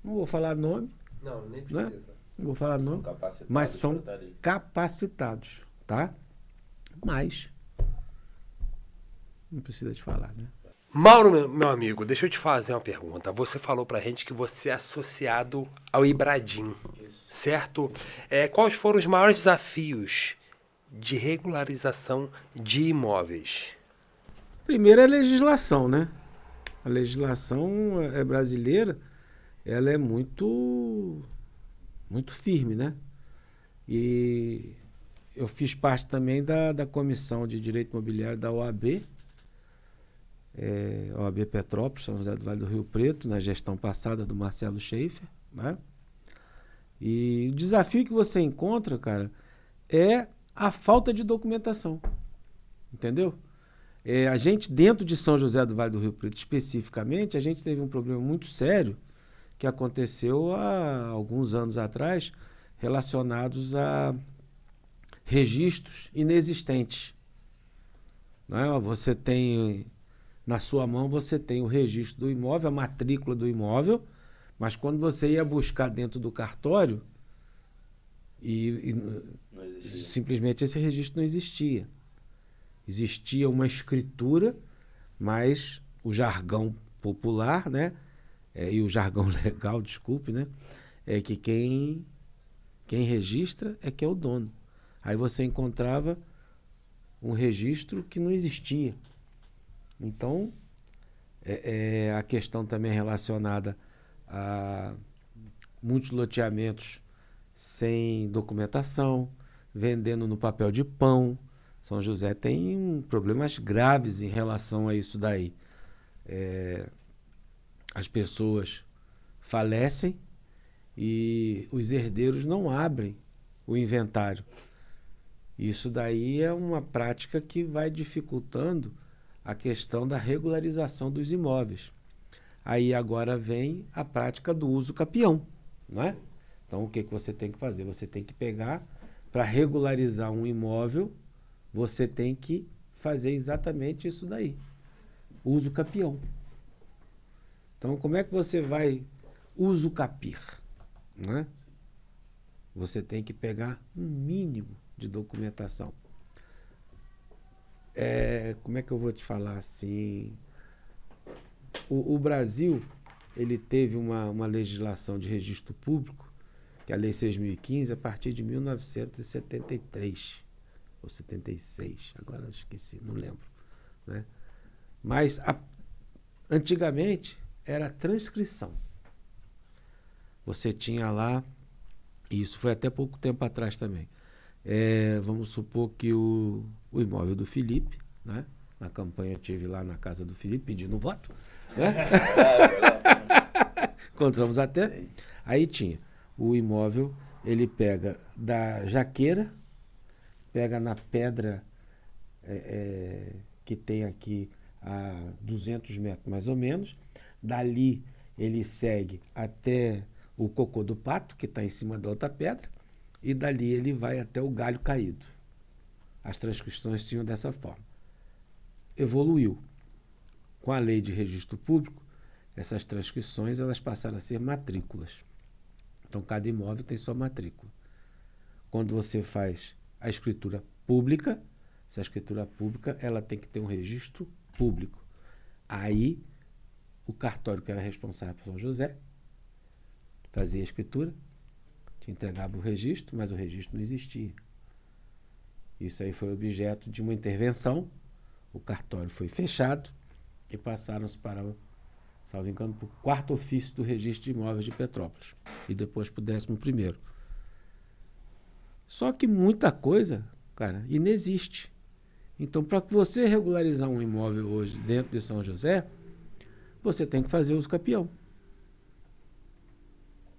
Não vou falar nome. Não, nem precisa. Né? Não vou falar nome, mas são capacitados, tá? Mas não precisa te falar, né? Mauro, meu amigo, deixa eu te fazer uma pergunta. Você falou pra gente que você é associado ao Ibradim, certo? Quais foram os maiores desafios de regularização de imóveis? Primeiro é a legislação, né? A legislação brasileira, ela é muito firme, né? E eu fiz parte também da Comissão de Direito Imobiliário da OAB, OAB Petrópolis, São José do Vale do Rio Preto, na gestão passada do Marcelo Schaefer, né? E o desafio que você encontra, cara, é a falta de documentação, entendeu? A gente, dentro de São José do Vale do Rio Preto, especificamente, a gente teve um problema muito sério que aconteceu há alguns anos atrás, relacionados a registros inexistentes. Não é? Você tem, na sua mão, você tem o registro do imóvel, a matrícula do imóvel, mas quando você ia buscar dentro do cartório, simplesmente esse registro não existia. Existia uma escritura, mas o jargão popular, né? E o jargão legal, desculpe, né? É que quem registra é que é o dono. Aí você encontrava um registro que não existia. Então, a questão também relacionada a muitos loteamentos sem documentação, vendendo no papel de pão. São José tem problemas graves em relação a isso daí. As pessoas falecem e os herdeiros não abrem o inventário. Isso daí é uma prática que vai dificultando a questão da regularização dos imóveis. Aí agora vem a prática do uso capião, não é? Então o que você tem que fazer? Você tem que pegar, para regularizar um imóvel, você tem que fazer exatamente isso daí. Uso capião. Então como é que você vai usucapir? Não é? Você tem que pegar um mínimo de documentação. Como é que eu vou te falar assim? O Brasil, ele teve uma legislação de registro público, que é a Lei 6.015, a partir de 1973 ou 76, agora eu esqueci, não lembro, né? Mas antigamente era transcrição. Você tinha lá, e isso foi até pouco tempo atrás também, vamos supor que o imóvel do Felipe, né? Na campanha eu estive lá na casa do Felipe pedindo voto, né? Encontramos até. Aí tinha o imóvel, ele pega da jaqueira, pega na pedra que tem aqui a 200 metros mais ou menos, dali ele segue até o cocô do pato, que está em cima da outra pedra, e dali ele vai até o galho caído. As transcrições tinham dessa forma. Evoluiu. Com a lei de registro público, essas transcrições elas passaram a ser matrículas. Então, cada imóvel tem sua matrícula. quando você faz a escritura pública, essa escritura pública ela tem que ter um registro público. Aí, o cartório que era responsável por São José fazia a escritura, te entregava o registro, mas o registro não existia. Isso aí foi objeto de uma intervenção, o cartório foi fechado e passaram-se para, salvo engano, para o 4º ofício do registro de imóveis de Petrópolis e depois para o 11º. Só que muita coisa, cara, inexiste. Então, para você regularizar um imóvel hoje dentro de São José, você tem que fazer uso capião.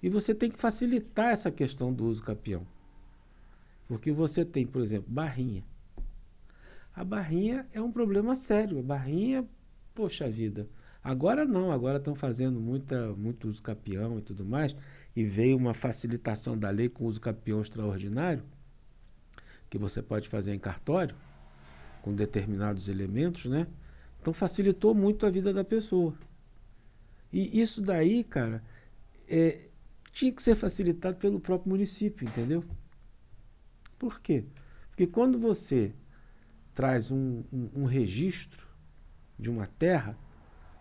E você tem que facilitar essa questão do uso capião. Porque você tem, por exemplo, barrinha. A barrinha é um problema sério. A barrinha, poxa vida. Agora não, agora estão fazendo muito uso capião e tudo mais. E veio uma facilitação da lei com uso capião extraordinário, que você pode fazer em cartório, com determinados elementos, né? Então facilitou muito a vida da pessoa. E isso daí, cara, tinha que ser facilitado pelo próprio município, entendeu? Por quê? Porque quando você traz um registro de uma terra,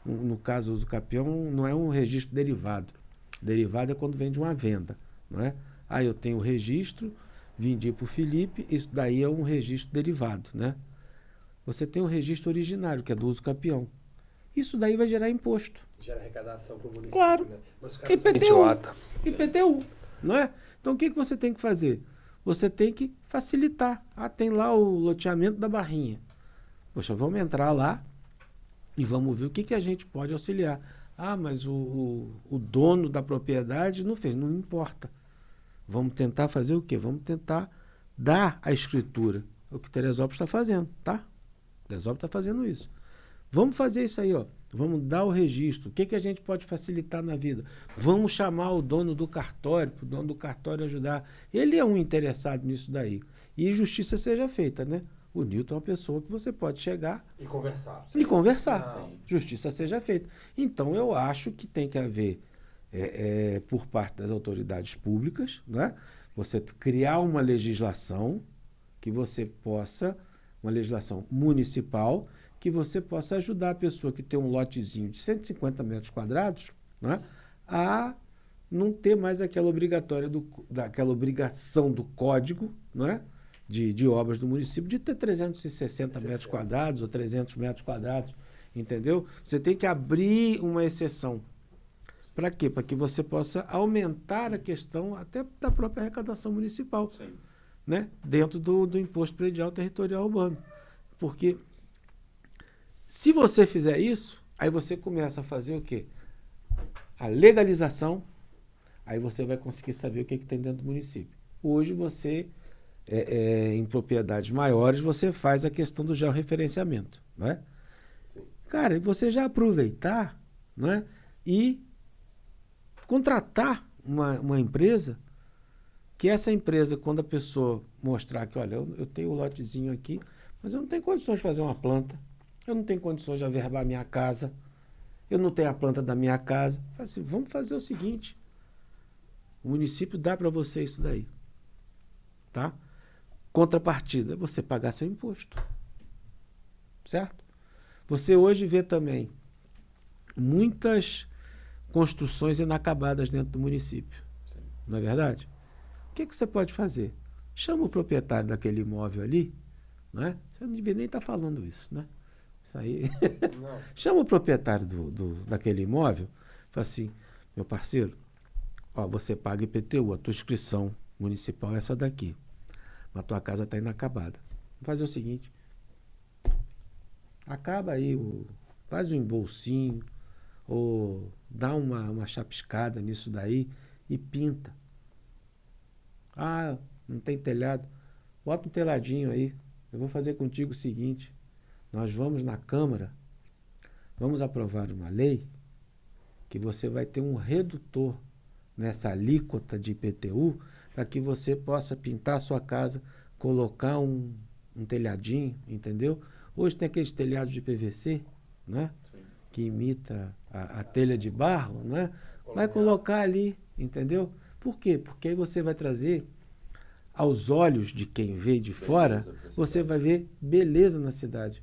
no caso do uso capião, não é um registro derivado. Derivado é quando vem de uma venda, não é? Aí eu tenho o registro, vendi para o Felipe, isso daí é um registro derivado, né? Você tem o registro originário, que é do uso capião. Isso daí vai gerar imposto. Gera arrecadação para o município, claro. Né? Mas os caras IPTU, são idiota. IPTU, não é? Então o que você tem que fazer? Você tem que facilitar. Ah, tem lá o loteamento da barrinha. Poxa, vamos entrar lá e vamos ver o que a gente pode auxiliar. Ah, mas o dono da propriedade não fez. Não importa. Vamos tentar fazer o quê? Vamos tentar dar a escritura. É o que Teresópolis está fazendo, tá? Teresópolis está fazendo isso. Vamos fazer isso aí, ó. Vamos dar o registro. O que a gente pode facilitar na vida? Vamos chamar o dono do cartório, para o dono do cartório ajudar. Ele é um interessado nisso daí. E justiça seja feita, né? O Newton é uma pessoa que você pode chegar E conversar. e conversar. Não. Justiça seja feita. Então, eu acho que tem que haver, por parte das autoridades públicas, né? Você criar uma legislação que você possa, uma legislação municipal, que você possa ajudar a pessoa que tem um lotezinho de 150 metros quadrados, né, a não ter mais aquela obrigação do código, né, de obras do município de ter 360 metros quadrados ou 300 metros quadrados, entendeu? Você tem que abrir uma exceção. Para quê? Para que você possa aumentar a questão até da própria arrecadação municipal, né, dentro do imposto predial territorial urbano. Porque se você fizer isso, aí você começa a fazer o quê? A legalização, aí você vai conseguir saber o que tem dentro do município. Hoje você, em propriedades maiores, você faz a questão do georreferenciamento, não é? Sim. Cara, você já aproveitar, não é? E contratar uma empresa, que essa empresa, quando a pessoa mostrar que, olha, eu tenho um lotezinho aqui, mas eu não tenho condições de fazer uma planta, eu não tenho condições de averbar a minha casa, eu não tenho a planta da minha casa. Fala assim, vamos fazer o seguinte, o município dá para você isso daí, tá? Contrapartida, você pagar seu imposto, certo? Você hoje vê também muitas construções inacabadas dentro do município, não é verdade? O que você pode fazer? Chama o proprietário daquele imóvel ali, né? Você não devia nem estar falando isso, né? Isso aí. Não. Chama o proprietário daquele imóvel, fala assim, meu parceiro, ó, você paga IPTU, a tua inscrição municipal é essa daqui, mas a tua casa está inacabada. Vamos fazer o seguinte, acaba aí, faz um embolsinho, ou dá uma chapiscada nisso daí e pinta. Ah, não tem telhado, bota um teladinho aí. Eu vou fazer contigo o seguinte, nós vamos na Câmara, vamos aprovar uma lei que você vai ter um redutor nessa alíquota de IPTU para que você possa pintar a sua casa, colocar um telhadinho, entendeu? Hoje tem aqueles telhados de PVC, né? Que imita a telha de barro, né? Vai colocar ali, entendeu? Por quê? Porque aí você vai trazer aos olhos de quem vê de fora, você vai ver beleza na cidade.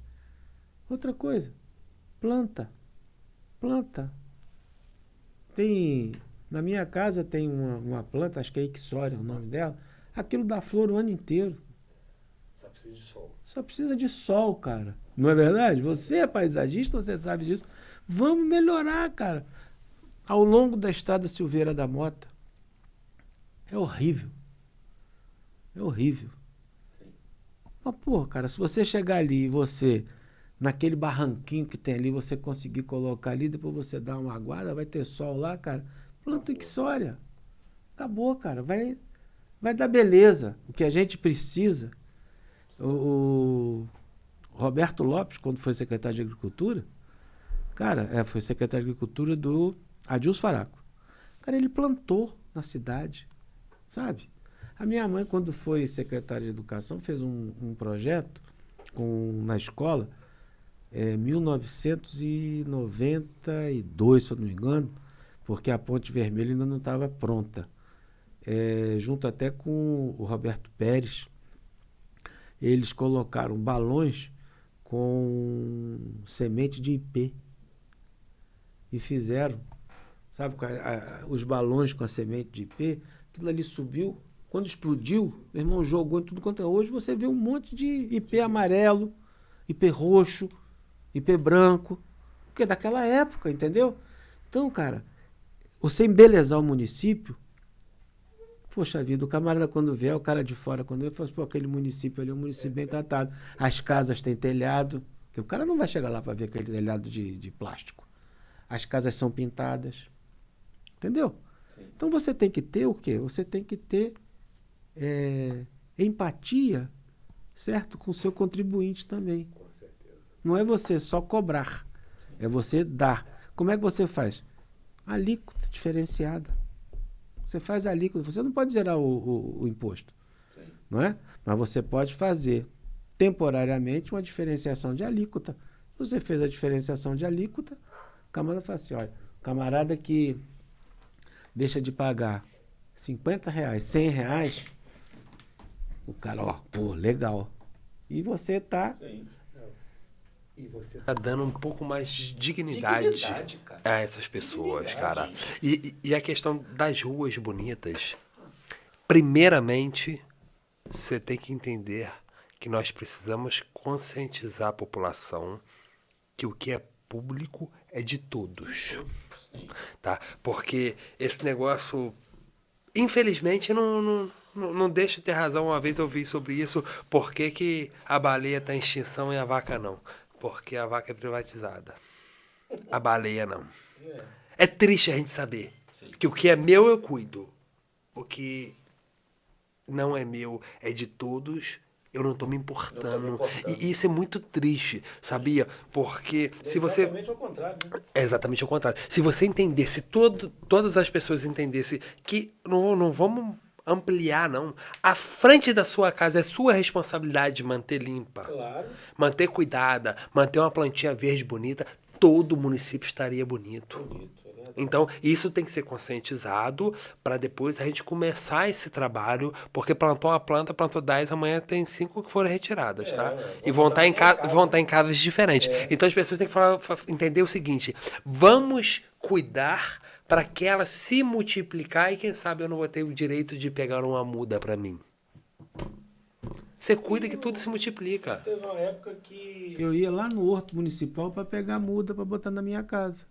Outra coisa, planta. Na minha casa tem uma planta, acho que é Ixória o nome dela, aquilo dá flor o ano inteiro. Só precisa de sol. Só precisa de sol, cara. Não é verdade? Você é paisagista, você sabe disso. Vamos melhorar, cara. Ao longo da Estrada Silveira da Mota, é horrível. É horrível. Mas, pô, cara, se você chegar ali e você, naquele barranquinho que tem ali, você conseguir colocar ali, depois você dá uma aguada, vai ter sol lá, cara. Planta Ixória. Acabou, cara. Vai dar beleza. O que a gente precisa. O Roberto Lopes, quando foi secretário de Agricultura, cara, foi secretário de Agricultura do Adilson Faraco. Cara, ele plantou na cidade, sabe? A minha mãe, quando foi secretária de Educação, fez um projeto na escola, 1992, se eu não me engano, porque a Ponte Vermelha ainda não estava pronta. Junto até com o Roberto Pérez, eles colocaram balões com semente de ipê e fizeram, sabe, os balões com a semente de ipê, aquilo ali subiu, quando explodiu, meu irmão jogou em tudo quanto é. Hoje você vê um monte de ipê amarelo, ipê roxo, ipê branco, porque é daquela época, entendeu? Então, cara, você embelezar o município, poxa vida, o camarada quando vê, o cara de fora, quando vê, fala assim, pô, aquele município ali é um município bem tratado. As casas têm telhado, o cara não vai chegar lá para ver aquele telhado de plástico. As casas são pintadas, entendeu? Sim. Então você tem que ter o quê? Você tem que ter empatia, certo? Com o seu contribuinte também. Com certeza. Não é você só cobrar, é você dar. Como é que você faz? Alíquota diferenciada. Você faz alíquota, você não pode zerar o imposto, sim, não é? Mas você pode fazer temporariamente uma diferenciação de alíquota. Se você fez a diferenciação de alíquota, o camarada fala assim, olha, o camarada que deixa de pagar R$50, R$100, o cara, ó, pô, legal. E você tá... Sim. E você tá dando um pouco mais de dignidade a essas pessoas, cara. E a questão das ruas bonitas, primeiramente, você tem que entender que nós precisamos conscientizar a população que o que é público é de todos. Tá? Porque esse negócio, infelizmente, não deixa de ter razão. Uma vez eu vi sobre isso, por que a baleia está em extinção e a vaca não. Porque a vaca é privatizada. A baleia não. É triste a gente saber que o que é meu eu cuido. O que não é meu é de todos. Eu não estou me importando. E isso é muito triste, sabia? Porque se você... Exatamente ao contrário, né? É exatamente ao contrário. Se você entender, se todas as pessoas entendessem que não vamos ampliar, não. A frente da sua casa é sua responsabilidade manter limpa. Claro. Manter cuidada, manter uma plantinha verde bonita, todo o município estaria bonito. Então, isso tem que ser conscientizado para depois a gente começar esse trabalho, porque plantou uma planta, plantou 10, amanhã tem 5 que foram retiradas, tá? E vão estar em casas diferentes. Então, as pessoas têm que entender o seguinte, vamos cuidar para que ela se multiplicar e quem sabe eu não vou ter o direito de pegar uma muda para mim. Você cuida que tudo se multiplica. Teve uma época que eu ia lá no horto municipal para pegar muda para botar na minha casa.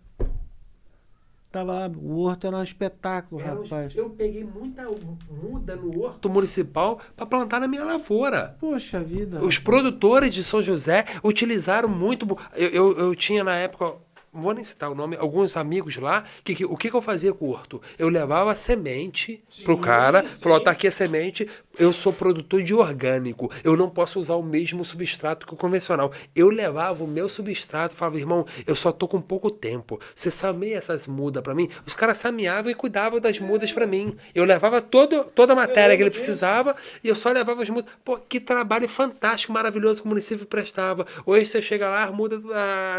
Tava lá, o horto era um espetáculo, rapaz. Eu peguei muita muda no horto municipal para plantar na minha lavoura. Poxa vida. Os produtores de São José utilizaram muito. Eu tinha na época, não vou nem citar o nome, alguns amigos lá, o que eu fazia com o horto? Eu levava a semente pro cara, falou, tá aqui a semente, eu sou produtor de orgânico, eu não posso usar o mesmo substrato que o convencional. Eu levava o meu substrato, falava, irmão, eu só tô com pouco tempo, você sameia essas mudas pra mim? Os caras sameavam e cuidavam das mudas pra mim. Eu levava toda a matéria que ele precisava e eu só levava as mudas. Pô, que trabalho fantástico, maravilhoso que o município prestava. Hoje você chega lá,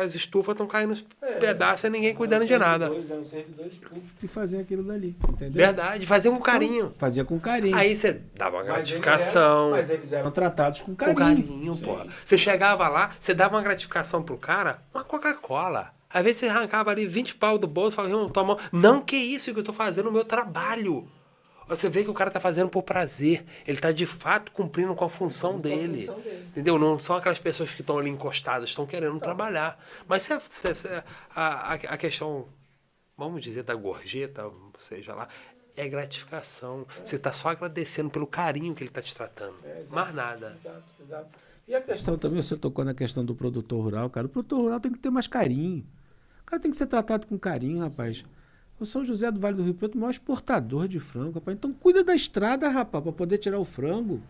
as estufas estão caindo pedaço e ninguém cuidando de nada. Eram servidores públicos que faziam aquilo dali, entendeu? Verdade, fazia com carinho. Fazia com carinho. Aí você dava uma gratificação. Mas eles eram tratados com Com carinho. carinho, pô. Você chegava lá, você dava uma gratificação pro cara, uma Coca-Cola. Às vezes você arrancava ali 20 pau do bolso e falava, irmão, toma. Não, que isso que eu tô fazendo no meu trabalho. Você vê que o cara tá fazendo por prazer. Ele tá de fato cumprindo com a função dele. Entendeu? Não são aquelas pessoas que estão ali encostadas, estão querendo trabalhar. Mas a questão, vamos dizer, da gorjeta, seja lá, é gratificação. Você tá só agradecendo pelo carinho que ele tá te tratando. Mais nada. Exato. E a questão também, você tocou na questão do produtor rural, cara. O produtor rural tem que ter mais carinho. O cara tem que ser tratado com carinho, rapaz. O São José do Vale do Rio Preto é o maior exportador de frango, rapaz. Então cuida da estrada, rapaz, para poder tirar o frango.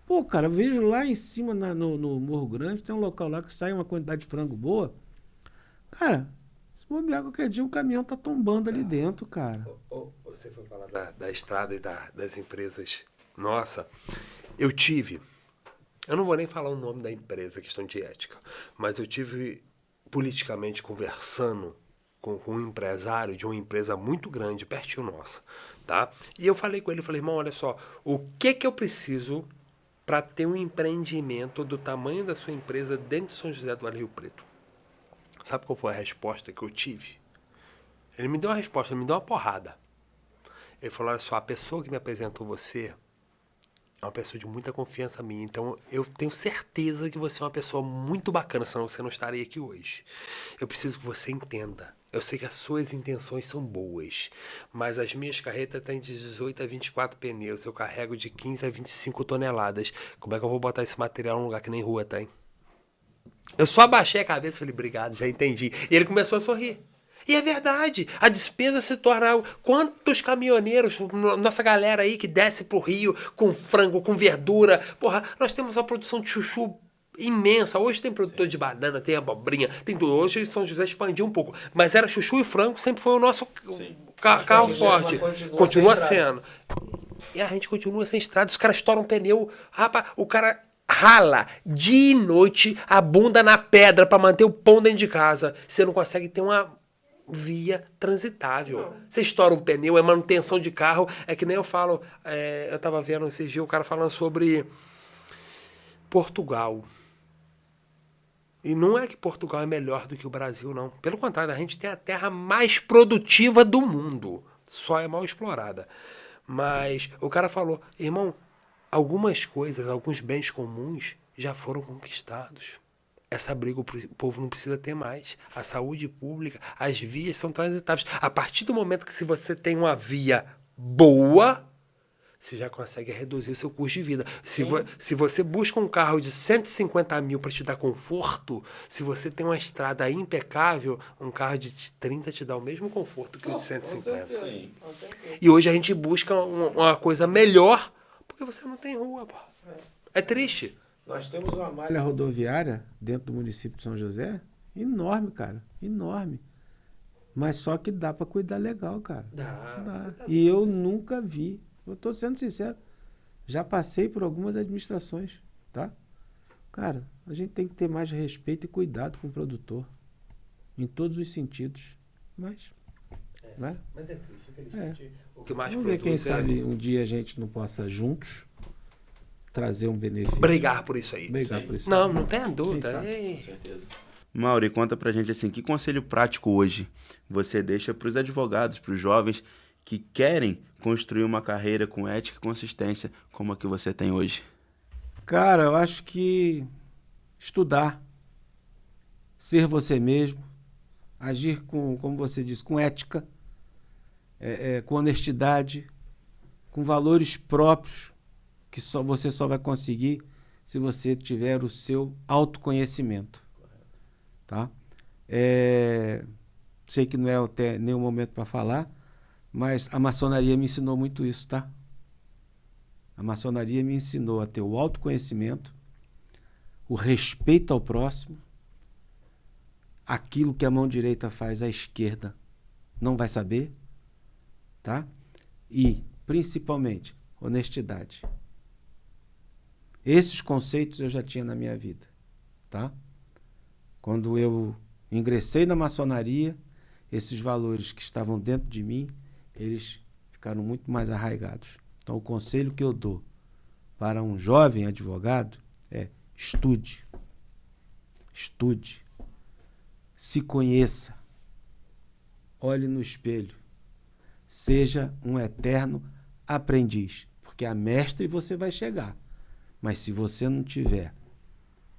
Pô, cara, eu vejo lá em cima no Morro Grande, tem um local lá que sai uma quantidade de frango boa. Cara, se bobear qualquer dia, um caminhão tá tombando ali dentro, cara. Você foi falar da estrada e das empresas. Nossa, eu não vou nem falar o nome da empresa, questão de ética, mas eu tive politicamente conversando com um empresário de uma empresa muito grande, pertinho nossa, tá? E eu falei com ele, falei, irmão, olha só, o que eu preciso para ter um empreendimento do tamanho da sua empresa dentro de São José do Vale do Rio Preto? Sabe qual foi a resposta que eu tive? Ele me deu uma resposta, ele me deu uma porrada. Ele falou, olha só, a pessoa que me apresentou você é uma pessoa de muita confiança minha, então eu tenho certeza que você é uma pessoa muito bacana, senão você não estaria aqui hoje. Eu preciso que você entenda. Eu sei que as suas intenções são boas, mas as minhas carretas têm de 18 a 24 pneus, eu carrego de 15 a 25 toneladas. Como é que eu vou botar esse material num lugar que nem rua tem? Eu só abaixei a cabeça e falei, obrigado, já entendi. E ele começou a sorrir. E é verdade, a despesa se torna algo. Quantos caminhoneiros, nossa galera aí que desce pro Rio com frango, com verdura. Porra, nós temos uma produção de chuchu imensa. Hoje tem produtor de banana, tem abobrinha, tem tudo. Hoje São José expandiu um pouco. Mas era chuchu e frango, sempre foi o nosso carro forte. Continua sendo. E a gente continua sem estrada. Os caras estouram pneu. Rapaz, o cara rala dia e noite a bunda na pedra pra manter o pão dentro de casa. Você não consegue ter uma via transitável. Não. Você estoura um pneu, é manutenção de carro. É que nem eu falo, eu tava vendo esses dias o cara falando sobre Portugal. E não é que Portugal é melhor do que o Brasil, não. Pelo contrário, a gente tem a terra mais produtiva do mundo. Só é mal explorada. Mas o cara falou, irmão, algumas coisas, alguns bens comuns já foram conquistados. Essa briga o povo não precisa ter mais. A saúde pública, as vias são transitáveis. A partir do momento que se você tem uma via boa, você já consegue reduzir o seu custo de vida. Se você busca um carro de 150 mil para te dar conforto, se você tem uma estrada impecável, um carro de 30 te dá o mesmo conforto que o de 150. Com certeza. E hoje a gente busca uma coisa melhor porque você não tem rua. Pô. É triste. Nós temos uma malha rodoviária dentro do município de São José enorme, cara. Enorme. Mas só que dá para cuidar legal, cara. Dá. E eu nunca vi. Eu tô sendo sincero. Já passei por algumas administrações, tá? Cara, a gente tem que ter mais respeito e cuidado com o produtor. Em todos os sentidos. Mas Mas é triste, infelizmente. O que mais vamos ver, quem sabe um dia a gente não possa juntos trazer um benefício. Brigar por isso aí. Não tenha dúvida. Com certeza. Mauri, conta pra gente assim, que conselho prático hoje você deixa pros advogados, pros jovens que querem construir uma carreira com ética e consistência como a que você tem hoje? Cara, eu acho que estudar, ser você mesmo, agir com, como você disse, com ética, com honestidade, com valores próprios, que você só vai conseguir se você tiver o seu autoconhecimento. Tá? Sei que não é até nenhum momento para falar, mas a maçonaria me ensinou muito isso, tá? A maçonaria me ensinou a ter o autoconhecimento, o respeito ao próximo, aquilo que a mão direita faz, a esquerda não vai saber, tá? E, principalmente, honestidade. Esses conceitos eu já tinha na minha vida, tá? Quando eu Ingressei na maçonaria, esses valores que estavam dentro de mim, eles ficaram muito mais arraigados. Então, o conselho que eu dou para um jovem advogado é: estude. Estude. Se conheça. Olhe no espelho. Seja um eterno aprendiz. Porque a mestre você vai chegar. Mas se você não tiver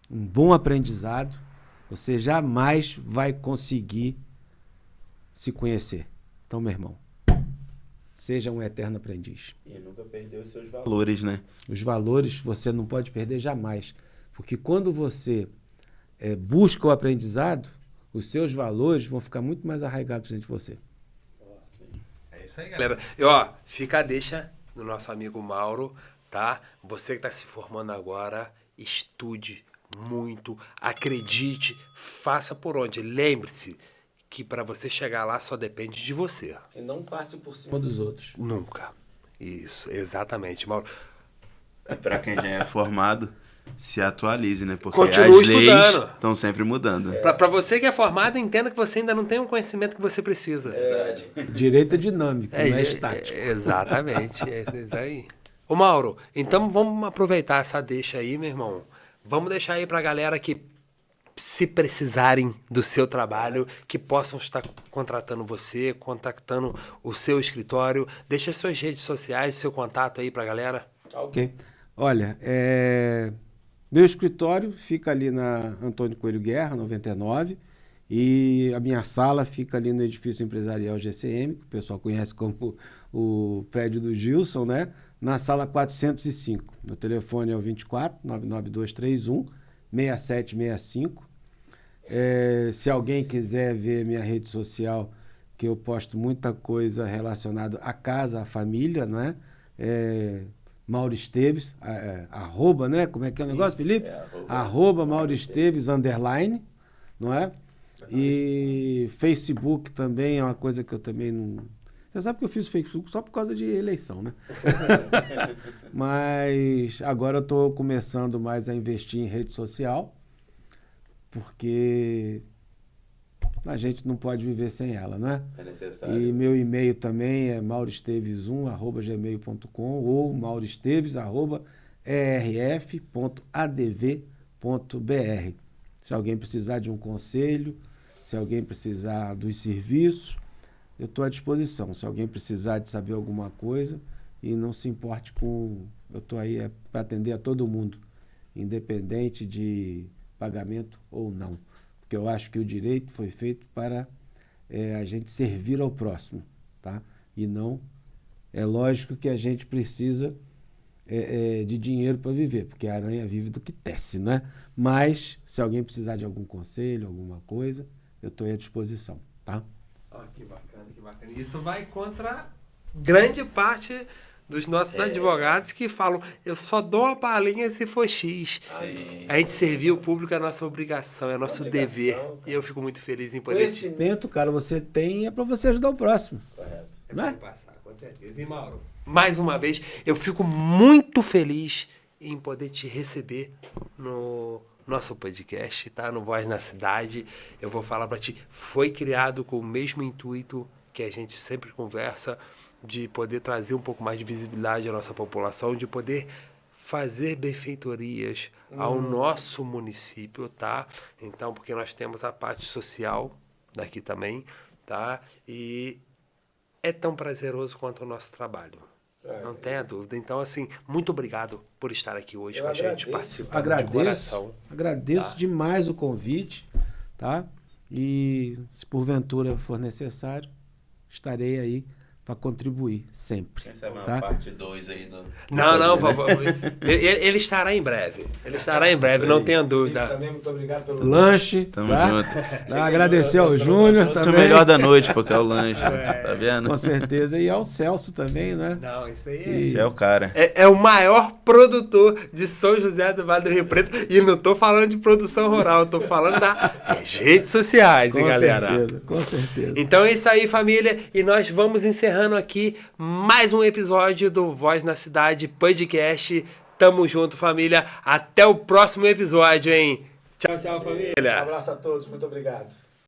um bom aprendizado, você jamais vai conseguir se conhecer. Então, meu irmão, seja um eterno aprendiz. E nunca perdeu os seus valores, né? Os valores você não pode perder jamais. Porque quando você busca o aprendizado, os seus valores vão ficar muito mais arraigados dentro de você. É isso aí, galera. E ó, fica a deixa do nosso amigo Mauro, tá? Você que está se formando agora, estude muito, acredite, faça por onde. Lembre-se que para você chegar lá só depende de você. E não passe por cima dos outros. Nunca. Isso, exatamente, Mauro. Para quem já é formado, se atualize, né? Porque Continue as leis estudando. estão sempre mudando. Para você que é formado, entenda que você ainda não tem o conhecimento que você precisa. Direito é dinâmico, não é estático. Exatamente, é isso aí. Ô Mauro, então vamos aproveitar essa deixa aí, meu irmão. Vamos deixar aí pra galera que, se precisarem do seu trabalho, que possam estar contratando você, contactando o seu escritório. Deixa suas redes sociais, seu contato aí pra galera. Ok. Olha, meu escritório fica ali na Antônio Coelho Guerra, 99, e a minha sala fica ali no edifício empresarial GCM, que o pessoal conhece como o prédio do Gilson, né? Na sala 405. Meu telefone é o 24 99231 6765. Se alguém quiser ver minha rede social, que eu posto muita coisa relacionada à casa, à família, né? Mauro Esteves, arroba, né? Como é que é o negócio, Felipe? Arroba Mauro Esteves, _, não é? E Facebook também é uma coisa que eu também não... Você sabe que eu fiz o Facebook só por causa de eleição, né? Mas agora eu estou começando mais a investir em rede social, porque a gente não pode viver sem ela, né? É necessário. E meu e-mail também é mauresteves1@gmail.com ou mauresteves@erf.adv.br. Se alguém precisar de um conselho, se alguém precisar dos serviços, eu estou à disposição. Se alguém precisar de saber alguma coisa, e não se importe com... Eu estou aí para atender a todo mundo, independente de pagamento ou não. Porque eu acho que o direito foi feito para a gente servir ao próximo, tá? E não... É lógico que a gente precisa de dinheiro para viver, porque a aranha vive do que tece, né? Mas, se alguém precisar de algum conselho, alguma coisa, eu estou à disposição, tá? Que bacana, que bacana. Isso vai contra grande parte dos nossos advogados que falam: eu só dou uma palhinha se for X. Sim. A gente servir o público é a nossa obrigação, é nosso dever. Cara. E eu fico muito feliz em poder... Conhecimento, cara, você tem é para você ajudar o próximo. Correto. Né? Passar, com certeza. E Mauro, mais uma vez, eu fico muito feliz em poder te receber no nosso podcast, tá? No Voz na Cidade. Eu vou falar para ti, foi criado com o mesmo intuito que a gente sempre conversa, de poder trazer um pouco mais de visibilidade à nossa população, de poder fazer benfeitorias ao nosso município, tá? Então, porque nós temos a parte social daqui também, tá? E é tão prazeroso quanto o nosso trabalho. Não tenha dúvida. Então, assim, muito obrigado por estar aqui hoje com a gente, participando de coração. Agradeço demais o convite, tá? E se porventura for necessário, estarei aí para contribuir sempre. Quem sabe tá? uma parte 2 aí do... Não, ele estará em breve. Ele estará em breve, não tenha dúvida. Também muito obrigado pelo lanche. Tamo tá? junto. Agradecer ao Júnior Isso é o também. melhor da noite, porque é o lanche, tá vendo? Com certeza. E ao Celso também, né? Não, isso aí Esse é o cara. é o maior produtor de São José do Vale do Rio Preto. E não tô falando de produção rural, tô falando das redes sociais, hein, galera? Com certeza. Então é isso aí, família. E nós vamos encerrando aqui mais um episódio do Voz na Cidade podcast. Tamo junto, família. Até o próximo episódio, hein? Tchau, tchau, família. Um abraço a todos. Muito obrigado.